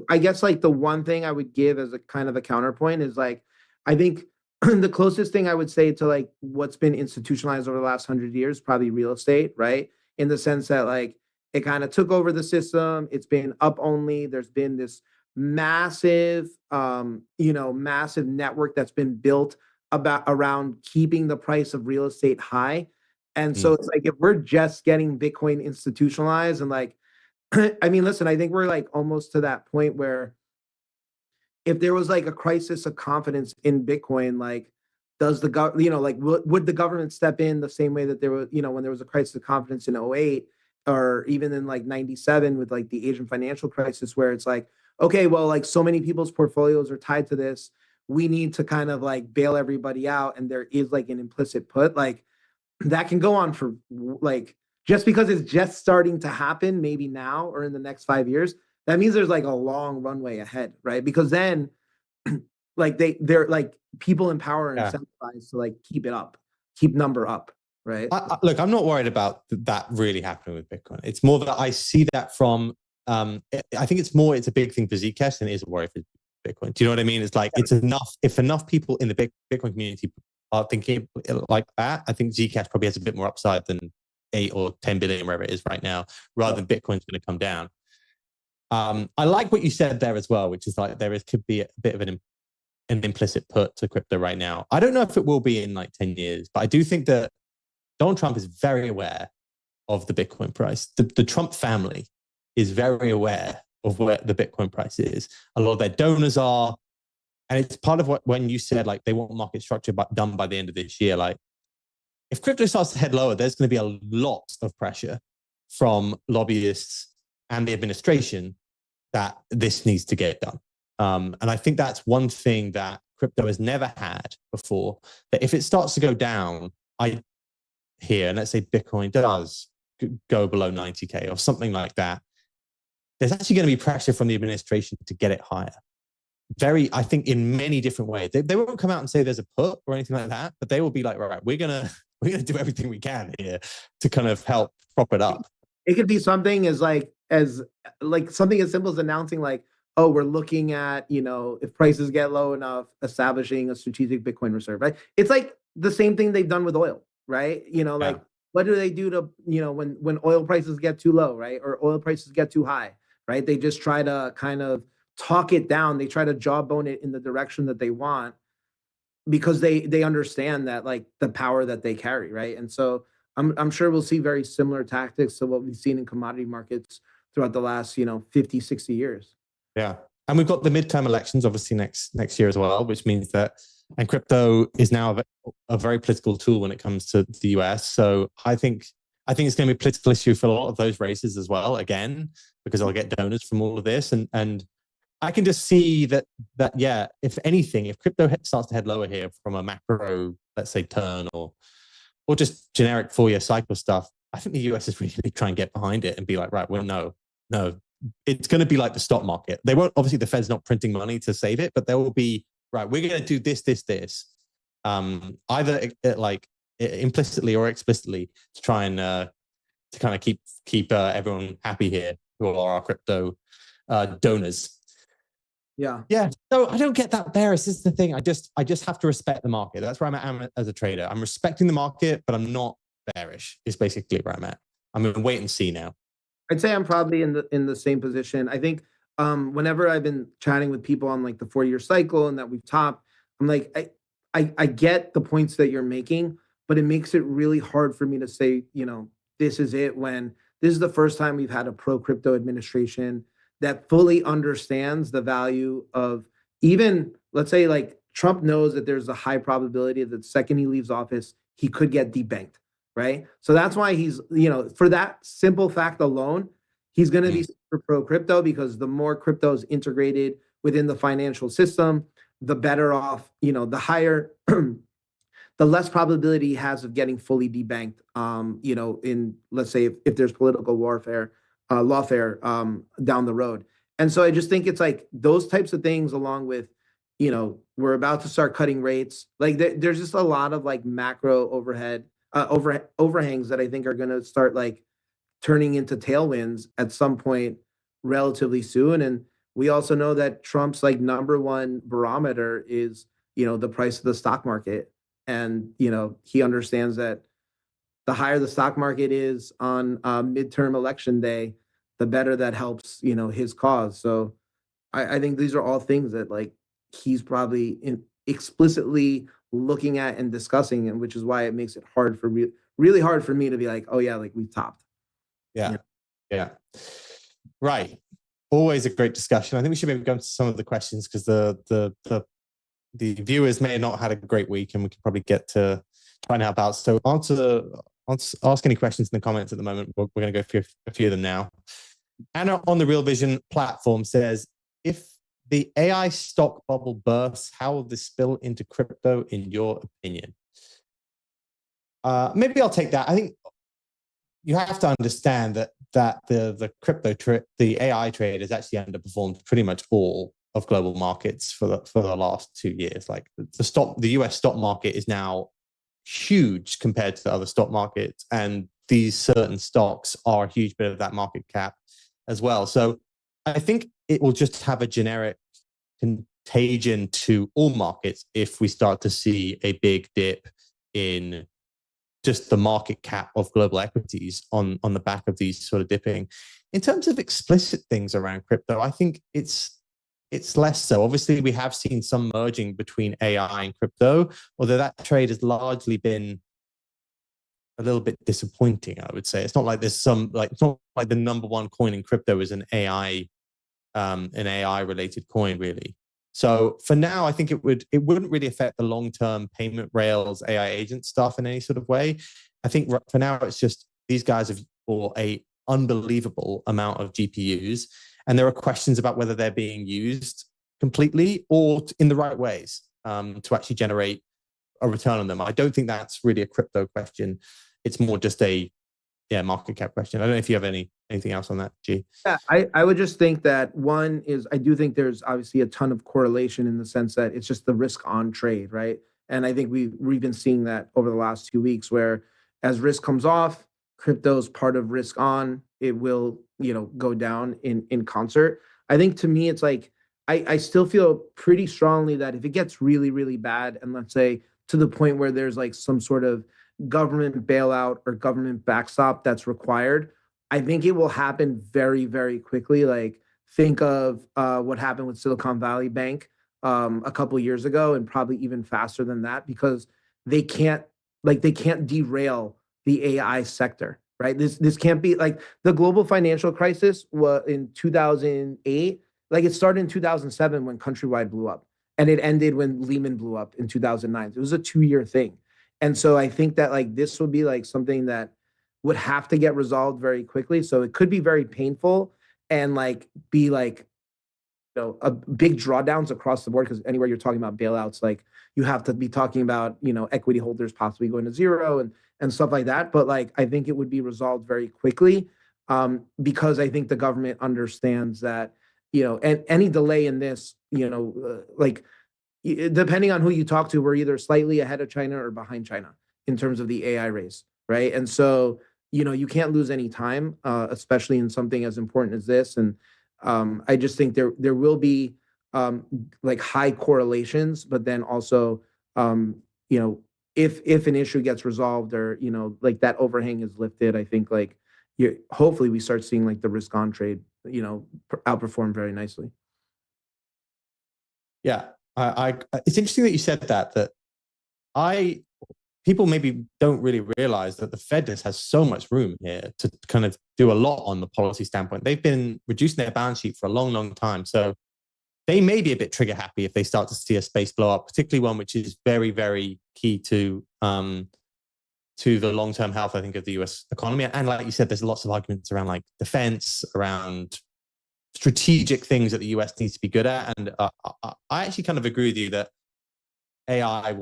I guess like the one thing I would give as a kind of a counterpoint is like, I think the closest thing I would say to like what's been institutionalized over the last 100 years, probably real estate, right? In the sense that like it kind of took over the system. It's been up only. There's been this massive, massive network that's been built about around keeping the price of real estate high. And so Mm. it's like if we're just getting Bitcoin institutionalized and like, I mean, listen, I think we're like almost to that point where if there was like a crisis of confidence in Bitcoin, like does the like would the government step in the same way that there was, when there was a crisis of confidence in '08 or even in like 97 with like the Asian financial crisis where it's like, okay, well, like so many people's portfolios are tied to this. We need to kind of like bail everybody out. And there is like an implicit put, like that can go on for like just because it's just starting to happen, maybe now or in the next 5 years, that means there's like a long runway ahead, right? Because then like they're like people in power are Yeah. incentivized to like keep it up, keep number up, right? Look, I'm not worried about that really happening with Bitcoin. It's more that I see that from, I think it's a big thing for Zcash than it is a worry for Bitcoin. Do you know what I mean? It's like, it's enough, if enough people in the Bitcoin community are thinking like that, I think Zcash probably has a bit more upside than 8 or 10 billion, wherever it is right now, rather than Bitcoin's going to come down. I like what you said there as well, which is like could be a bit of an implicit put to crypto right now. I don't know if it will be in like 10 years, but I do think that Donald Trump is very aware of the Bitcoin price. The Trump family is very aware of where the Bitcoin price is. A lot of their donors are. And it's part of what, when you said like they want market structure done by the end of this year, like if crypto starts to head lower, there's going to be a lot of pressure from lobbyists and the administration that this needs to get done. And I think that's one thing that crypto has never had before, that if it starts to go down, and let's say Bitcoin does go below 90K or something like that, there's actually going to be pressure from the administration to get it higher. I think in many different ways. They won't come out and say there's a put or anything like that, but they will be like, right, we're gonna do everything we can here to kind of help prop it up. It could be something as something as simple as announcing like, oh, we're looking at, if prices get low enough, establishing a strategic Bitcoin reserve, right? It's like the same thing they've done with oil, right? Like what do they do to, when oil prices get too low, right? Or oil prices get too high, right? They just try to kind of talk it down. They try to jawbone it in the direction that they want because they understand that like the power that they carry, right? And so I'm sure we'll see very similar tactics to what we've seen in commodity markets throughout the last 50, 60 years. Yeah. And we've got the midterm elections obviously next year as well, which means that, and crypto is now a very political tool when it comes to the US. So I think it's going to be a political issue for a lot of those races as well, again, because I'll get donors from all of this. And I can just see that yeah, if anything, if crypto starts to head lower here from a macro, let's say, turn or just generic 4-year cycle stuff, I think the US is really going to try and get behind it and be like, right, well, no, it's going to be like the stock market. They won't, obviously the Fed's not printing money to save it, but there will be, right, we're going to do this, either like implicitly or explicitly to try and to kind of keep everyone happy here who are our crypto donors. Yeah. So I don't get that bearish. This is the thing. I just have to respect the market. That's where I'm at as a trader. I'm respecting the market, but I'm not bearish. It's basically where I'm at. I'm going to wait and see now. I'd say I'm probably in the same position. I think whenever I've been chatting with people on like the 4-year cycle and that we've topped, I'm like, I get the points that you're making, but it makes it really hard for me to say, this is it, when this is the first time we've had a pro crypto administration that fully understands the value of, even, let's say, like Trump knows that there's a high probability that the second he leaves office, he could get debanked, right? So that's why he's, for that simple fact alone, he's going to be super pro crypto, because the more crypto is integrated within the financial system, the better off, the higher, the less probability he has of getting fully debanked, in, let's say, if there's political warfare, lawfare down the road. And so I just think it's like those types of things, along with, we're about to start cutting rates. Like there's just a lot of like macro overhangs that I think are going to start like turning into tailwinds at some point relatively soon. And we also know that Trump's like number one barometer is, the price of the stock market. And, he understands that the higher the stock market is on midterm election day, the better that helps, his cause. So I think these are all things that like he's probably explicitly looking at and discussing, and which is why it makes it hard for really hard for me to be like, oh yeah, like we've topped. Yeah. Yeah. Right. Always a great discussion. I think we should maybe go into some of the questions because the viewers may have not had a great week, and we can probably get to try and help out. So ask any questions in the comments at the moment. We're going to go through a few of them now. Anna on the Real Vision platform says, if the AI stock bubble bursts, how will this spill into crypto in your opinion? Maybe I'll take that. I think you have to understand that the AI trade has actually underperformed pretty much all of global markets for the last 2 years. Like the US stock market is now huge compared to the other stock markets, and these certain stocks are a huge bit of that market cap as well. So I think it will just have a generic contagion to all markets if we start to see a big dip in just the market cap of global equities on the back of these sort of dipping. In terms of explicit things around crypto, I think it's less so. Obviously, we have seen some merging between AI and crypto, although that trade has largely been a little bit disappointing, I would say. It's not like there's it's not like the number one coin in crypto is an AI related coin, really. So for now, I think it wouldn't really affect the long-term payment rails, AI agent stuff in any sort of way. I think for now, it's just these guys have bought a unbelievable amount of GPUs, and there are questions about whether they're being used completely or in the right ways to actually generate a return on them. I don't think that's really a crypto question. It's more just a market cap question. I don't know if you have anything else on that, G. Yeah, I would just think that one is I do think there's obviously a ton of correlation in the sense that it's just the risk on trade, right? And I think we've been seeing that over the last 2 weeks where as risk comes off, crypto's part of risk on, it will, go down in concert. I think to me, it's like I still feel pretty strongly that if it gets really, really bad, and let's say to the point where there's like some sort of government bailout or government backstop that's required, I think it will happen very, very quickly. Like think of what happened with Silicon Valley Bank a couple of years ago, and probably even faster than that, because they can't derail the AI sector, right? This can't be like the global financial crisis was in 2008. Like it started in 2007 when Countrywide blew up, and it ended when Lehman blew up in 2009. It was a 2-year thing. And so I think that like this would be like something that would have to get resolved very quickly. So it could be very painful and like be like, a big drawdowns across the board, because anywhere you're talking about bailouts, like you have to be talking about, equity holders possibly going to zero and stuff like that. But like, I think it would be resolved very quickly because I think the government understands that, and any delay in this, like depending on who you talk to, we're either slightly ahead of China or behind China in terms of the AI race, right? And so, you can't lose any time, especially in something as important as this. And I just think there will be like high correlations, but then also, if an issue gets resolved or like that overhang is lifted, I think like hopefully we start seeing like the risk on trade outperform very nicely. Yeah, it's interesting that you said that people maybe don't really realize that the Fed just has so much room here to kind of do a lot on the policy standpoint. They've been reducing their balance sheet for a long, long time. So they may be a bit trigger happy if they start to see a space blow up, particularly one which is very, very key to the long-term health, I think, of the US economy. And like you said, there's lots of arguments around like defense, around strategic things that the US needs to be good at. And I actually kind of agree with you that AI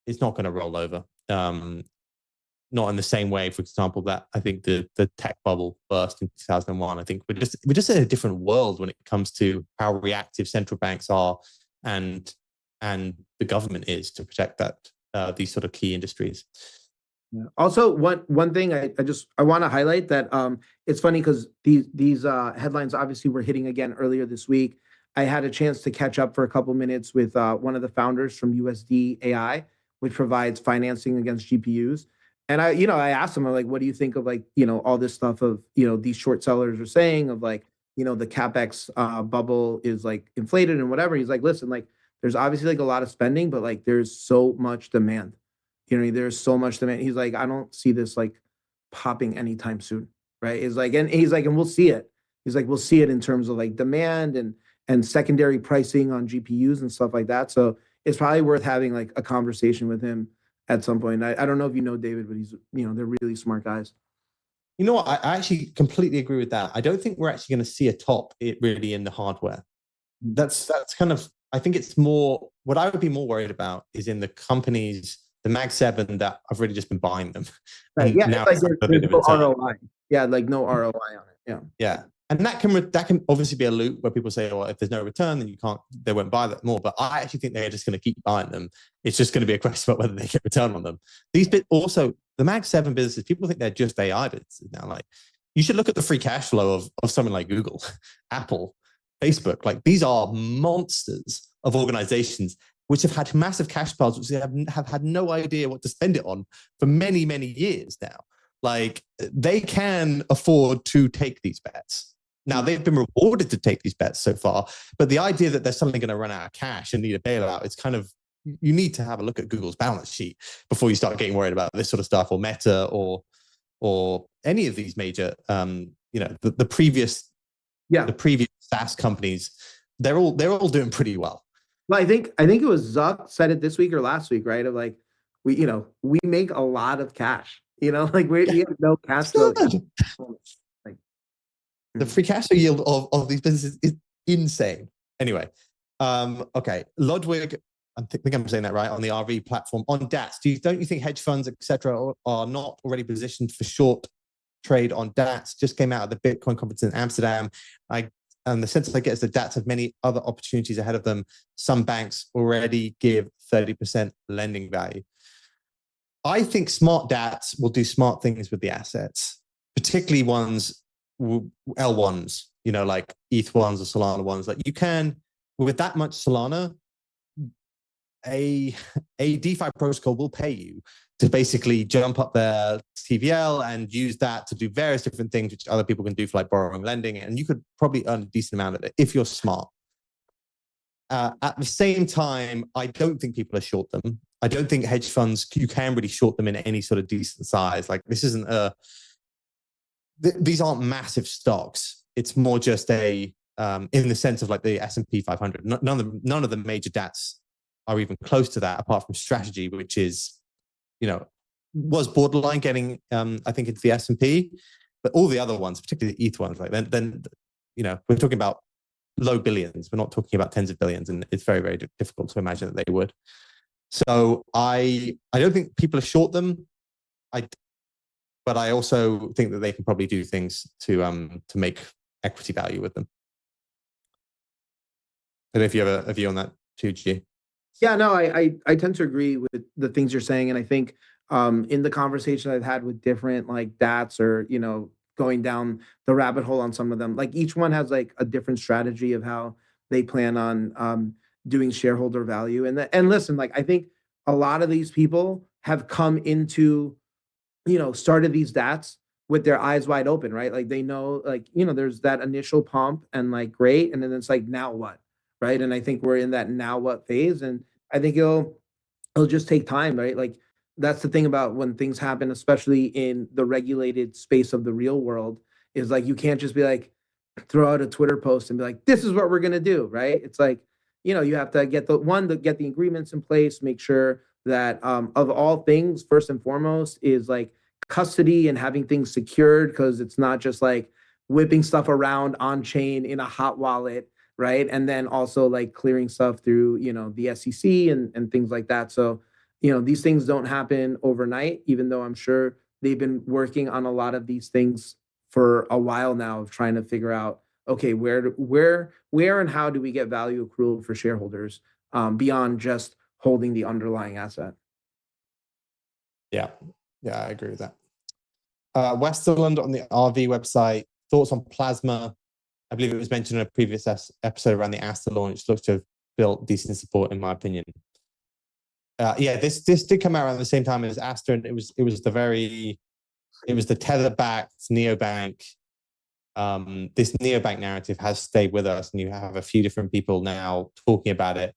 it's not going to roll over. Not in the same way, for example, that I think the tech bubble burst in 2001. I think we're just in a different world when it comes to how reactive central banks are and the government is to protect these sort of key industries. Yeah. Also, one thing I want to highlight that it's funny because these headlines obviously were hitting again earlier this week. I had a chance to catch up for a couple minutes with one of the founders from USD AI, which provides financing against GPUs. And I asked him, I'm like, what do you think of like, all this stuff of, these short sellers are saying of like, the CapEx bubble is like inflated and whatever. He's like, listen, like there's obviously like a lot of spending, but like there's so much demand. There's so much demand. He's like, I don't see this like popping anytime soon, right? And we'll see it. He's like, we'll see it in terms of like demand and secondary pricing on GPUs and stuff like that. So it's probably worth having like a conversation with him at some point. I don't know if you know David, but he's they're really smart guys. You know what? I actually completely agree with that. I don't think we're actually going to see a top it really in the hardware. That's kind of, I think it's more, what I would be more worried about is in the companies, the Mag 7 that I've really just been buying them. Right. And Yeah. now It's like there's no return. ROI. Yeah. Like no ROI on it. Yeah. Yeah. And that can obviously be a loop where people say, well, if there's no return, then they won't buy that more. But I actually think they're just going to keep buying them. It's just going to be a question about whether they get return on them. Also, the Mag 7 businesses, people think they're just AI businesses now. Like, you should look at the free cash flow of someone like Google, Apple, Facebook. Like, these are monsters of organizations which have had massive cash piles, which they have had no idea what to spend it on for many, many years now. Like, they can afford to take these bets. Now, they've been rewarded to take these bets so far, but the idea that they're suddenly going to run out of cash and need a bailout, it's kind of, you need to have a look at Google's balance sheet before you start getting worried about this sort of stuff, or Meta, or any of these major, the previous SaaS companies. They're all doing pretty well. Well, I think it was Zuck said it this week or last week, right? Of like, we make a lot of cash. Like we have no cash flow. Like, the free cash flow yield of these businesses is insane. Anyway, okay, Ludwig, I think I'm saying that right, on the RV platform on DATs. Don't you think hedge funds, etc., are not already positioned for short trade on DATs? Just came out of the Bitcoin conference in Amsterdam. And the sense I get is that DATs have many other opportunities ahead of them. Some banks already give 30% lending value. I think smart DATs will do smart things with the assets, particularly L1s, like ETH ones or Solana ones. Like, you can, with that much Solana, a DeFi protocol will pay you to basically jump up their TVL and use that to do various different things, which other people can do for like borrowing, lending, and you could probably earn a decent amount of it if you're smart. At the same time, I don't think people are short them. I don't think hedge funds, you can really short them in any sort of decent size. Like, this isn't these aren't massive stocks. It's more just in the sense of like the S&P 500. None of the major DATs are even close to that, apart from Strategy, which is, was borderline getting, I think, into the S&P, but all the other ones, particularly the ETH ones, like then we're talking about low billions. We're not talking about tens of billions, and it's very, very difficult to imagine that they would. So I don't think people are short them. But I also think that they can probably do things to make equity value with them. I don't know if you have a view on that too, G. Yeah, no, I tend to agree with the things you're saying, and I think in the conversation I've had with different like DATs or going down the rabbit hole on some of them, like each one has like a different strategy of how they plan on doing shareholder value. And listen, like I think a lot of these people have come into started these DATs with their eyes wide open, right? Like they know, like, there's that initial pump and like, great. And then it's like, now what? Right. And I think we're in that now what phase. And I think it'll just take time, right? Like that's the thing about when things happen, especially in the regulated space of the real world, is like, you can't just be like, throw out a Twitter post and be like, this is what we're going to do. Right. It's like, you have to get the agreements in place, make sure that of all things, first and foremost is like custody and having things secured, because it's not just like whipping stuff around on chain in a hot wallet, right? And then also like clearing stuff through, the SEC and things like that. So, these things don't happen overnight, even though I'm sure they've been working on a lot of these things for a while now of trying to figure out, okay, where and how do we get value accrual for shareholders beyond just holding the underlying asset. Yeah. Yeah, I agree with that. Westerland on the RV website, thoughts on Plasma. I believe it was mentioned in a previous episode around the Asta launch. Looks to have built decent support, in my opinion. Yeah, this did come out around the same time as Asta, and it was the tether-backed neobank. This neobank narrative has stayed with us, and you have a few different people now talking about it.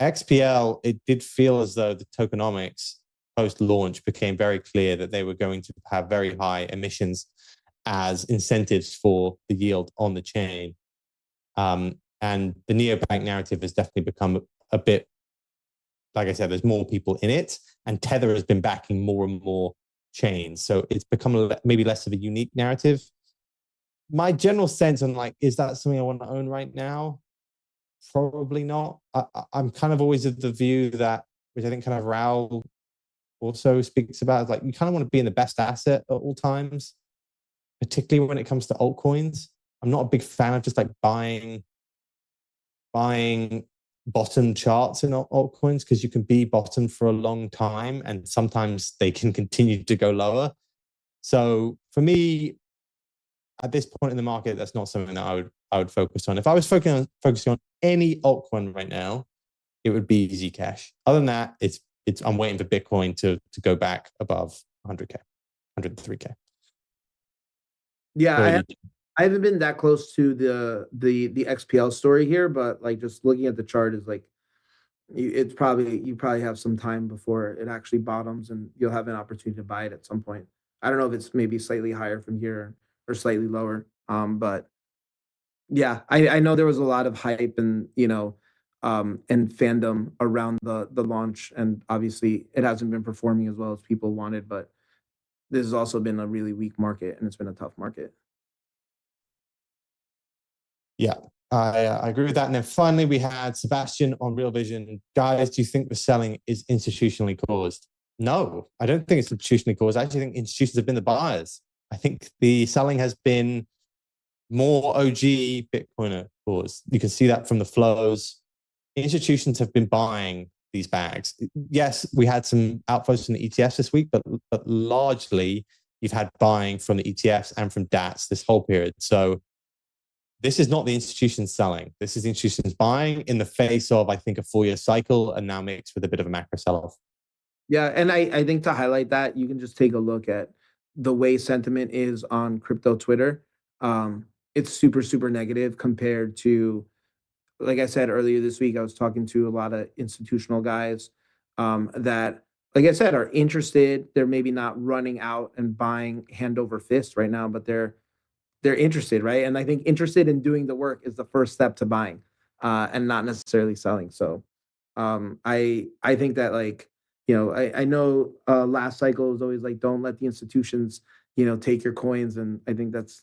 XPL, it did feel as though the tokenomics post-launch became very clear that they were going to have very high emissions as incentives for the yield on the chain. And the neobank narrative has definitely become a bit, like I said, there's more people in it, and Tether has been backing more and more chains. So it's become maybe less of a unique narrative. My general sense on like, is that something I want to own right now? Probably not. I'm kind of always of the view that, which I think kind of Raoul also speaks about, is like you kind of want to be in the best asset at all times, particularly when it comes to altcoins. I'm not a big fan of just like buying bottom charts in altcoins, because you can be bottom for a long time and sometimes they can continue to go lower. So for me, at this point in the market, that's not something that I would focus on. If I was focusing on any altcoin right now, it would be Zcash. Other than that, I'm waiting for Bitcoin to go back above 100K, 103K. Yeah, I haven't been that close to the XPL story here, but like just looking at the chart is like you probably have some time before it actually bottoms, and you'll have an opportunity to buy it at some point. I don't know if it's maybe slightly higher from here or slightly lower. But yeah, I know there was a lot of hype and and fandom around the launch, and obviously it hasn't been performing as well as people wanted, but this has also been a really weak market and it's been a tough market. Yeah, I agree with that. And then finally, we had Sebastian on Real Vision. Guys, do you think the selling is institutionally caused? No, I don't think it's institutionally caused. I actually think institutions have been the buyers. I think the selling has been more OG Bitcoiner caused. You can see that from the flows. Institutions have been buying these bags. Yes, we had some outflows from the ETFs this week, but largely you've had buying from the ETFs and from DATs this whole period. So this is not the institutions selling. This is the institutions buying in the face of, I think, a 4-year cycle, and now mixed with a bit of a macro sell-off. Yeah, and I think to highlight that, you can just take a look at the way sentiment is on crypto Twitter. It's super, super negative compared to, like I said earlier this week, I was talking to a lot of institutional guys that, like I said, are interested. They're maybe not running out and buying hand over fist right now, but they're interested, right? And I think interested in doing the work is the first step to buying, and not necessarily selling. So I think that like, I know last cycle was always like, don't let the institutions, take your coins. And I think that's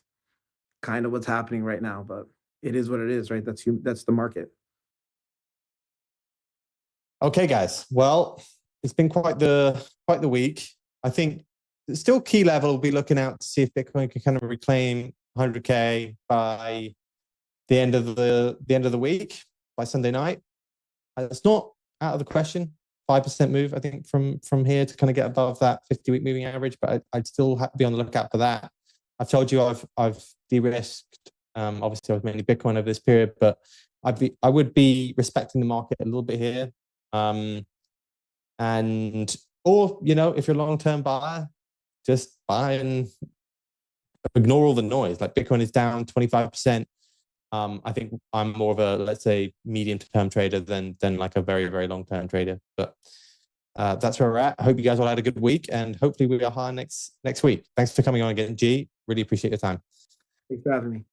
kind of what's happening right now, but it is what it is, right? That's the market. Okay, guys. Well, it's been quite the week. I think still key level, we'll be looking out to see if Bitcoin can kind of reclaim 100K by the end of the week, by Sunday night. It's not out of the question. 5% move, I think, from here to kind of get above that 50-week moving average, but I'd still have to be on the lookout for that. I've told you I've de-risked. Obviously, I was mainly Bitcoin over this period, but I would be respecting the market a little bit here. Or if you're a long-term buyer, just buy and ignore all the noise. Like Bitcoin is down 25%. I think I'm more of a, let's say, medium to term trader than like a very, very long-term trader. But that's where we're at. I hope you guys all had a good week, and hopefully we are higher next week. Thanks for coming on again, G. Really appreciate your time. Thanks for having me.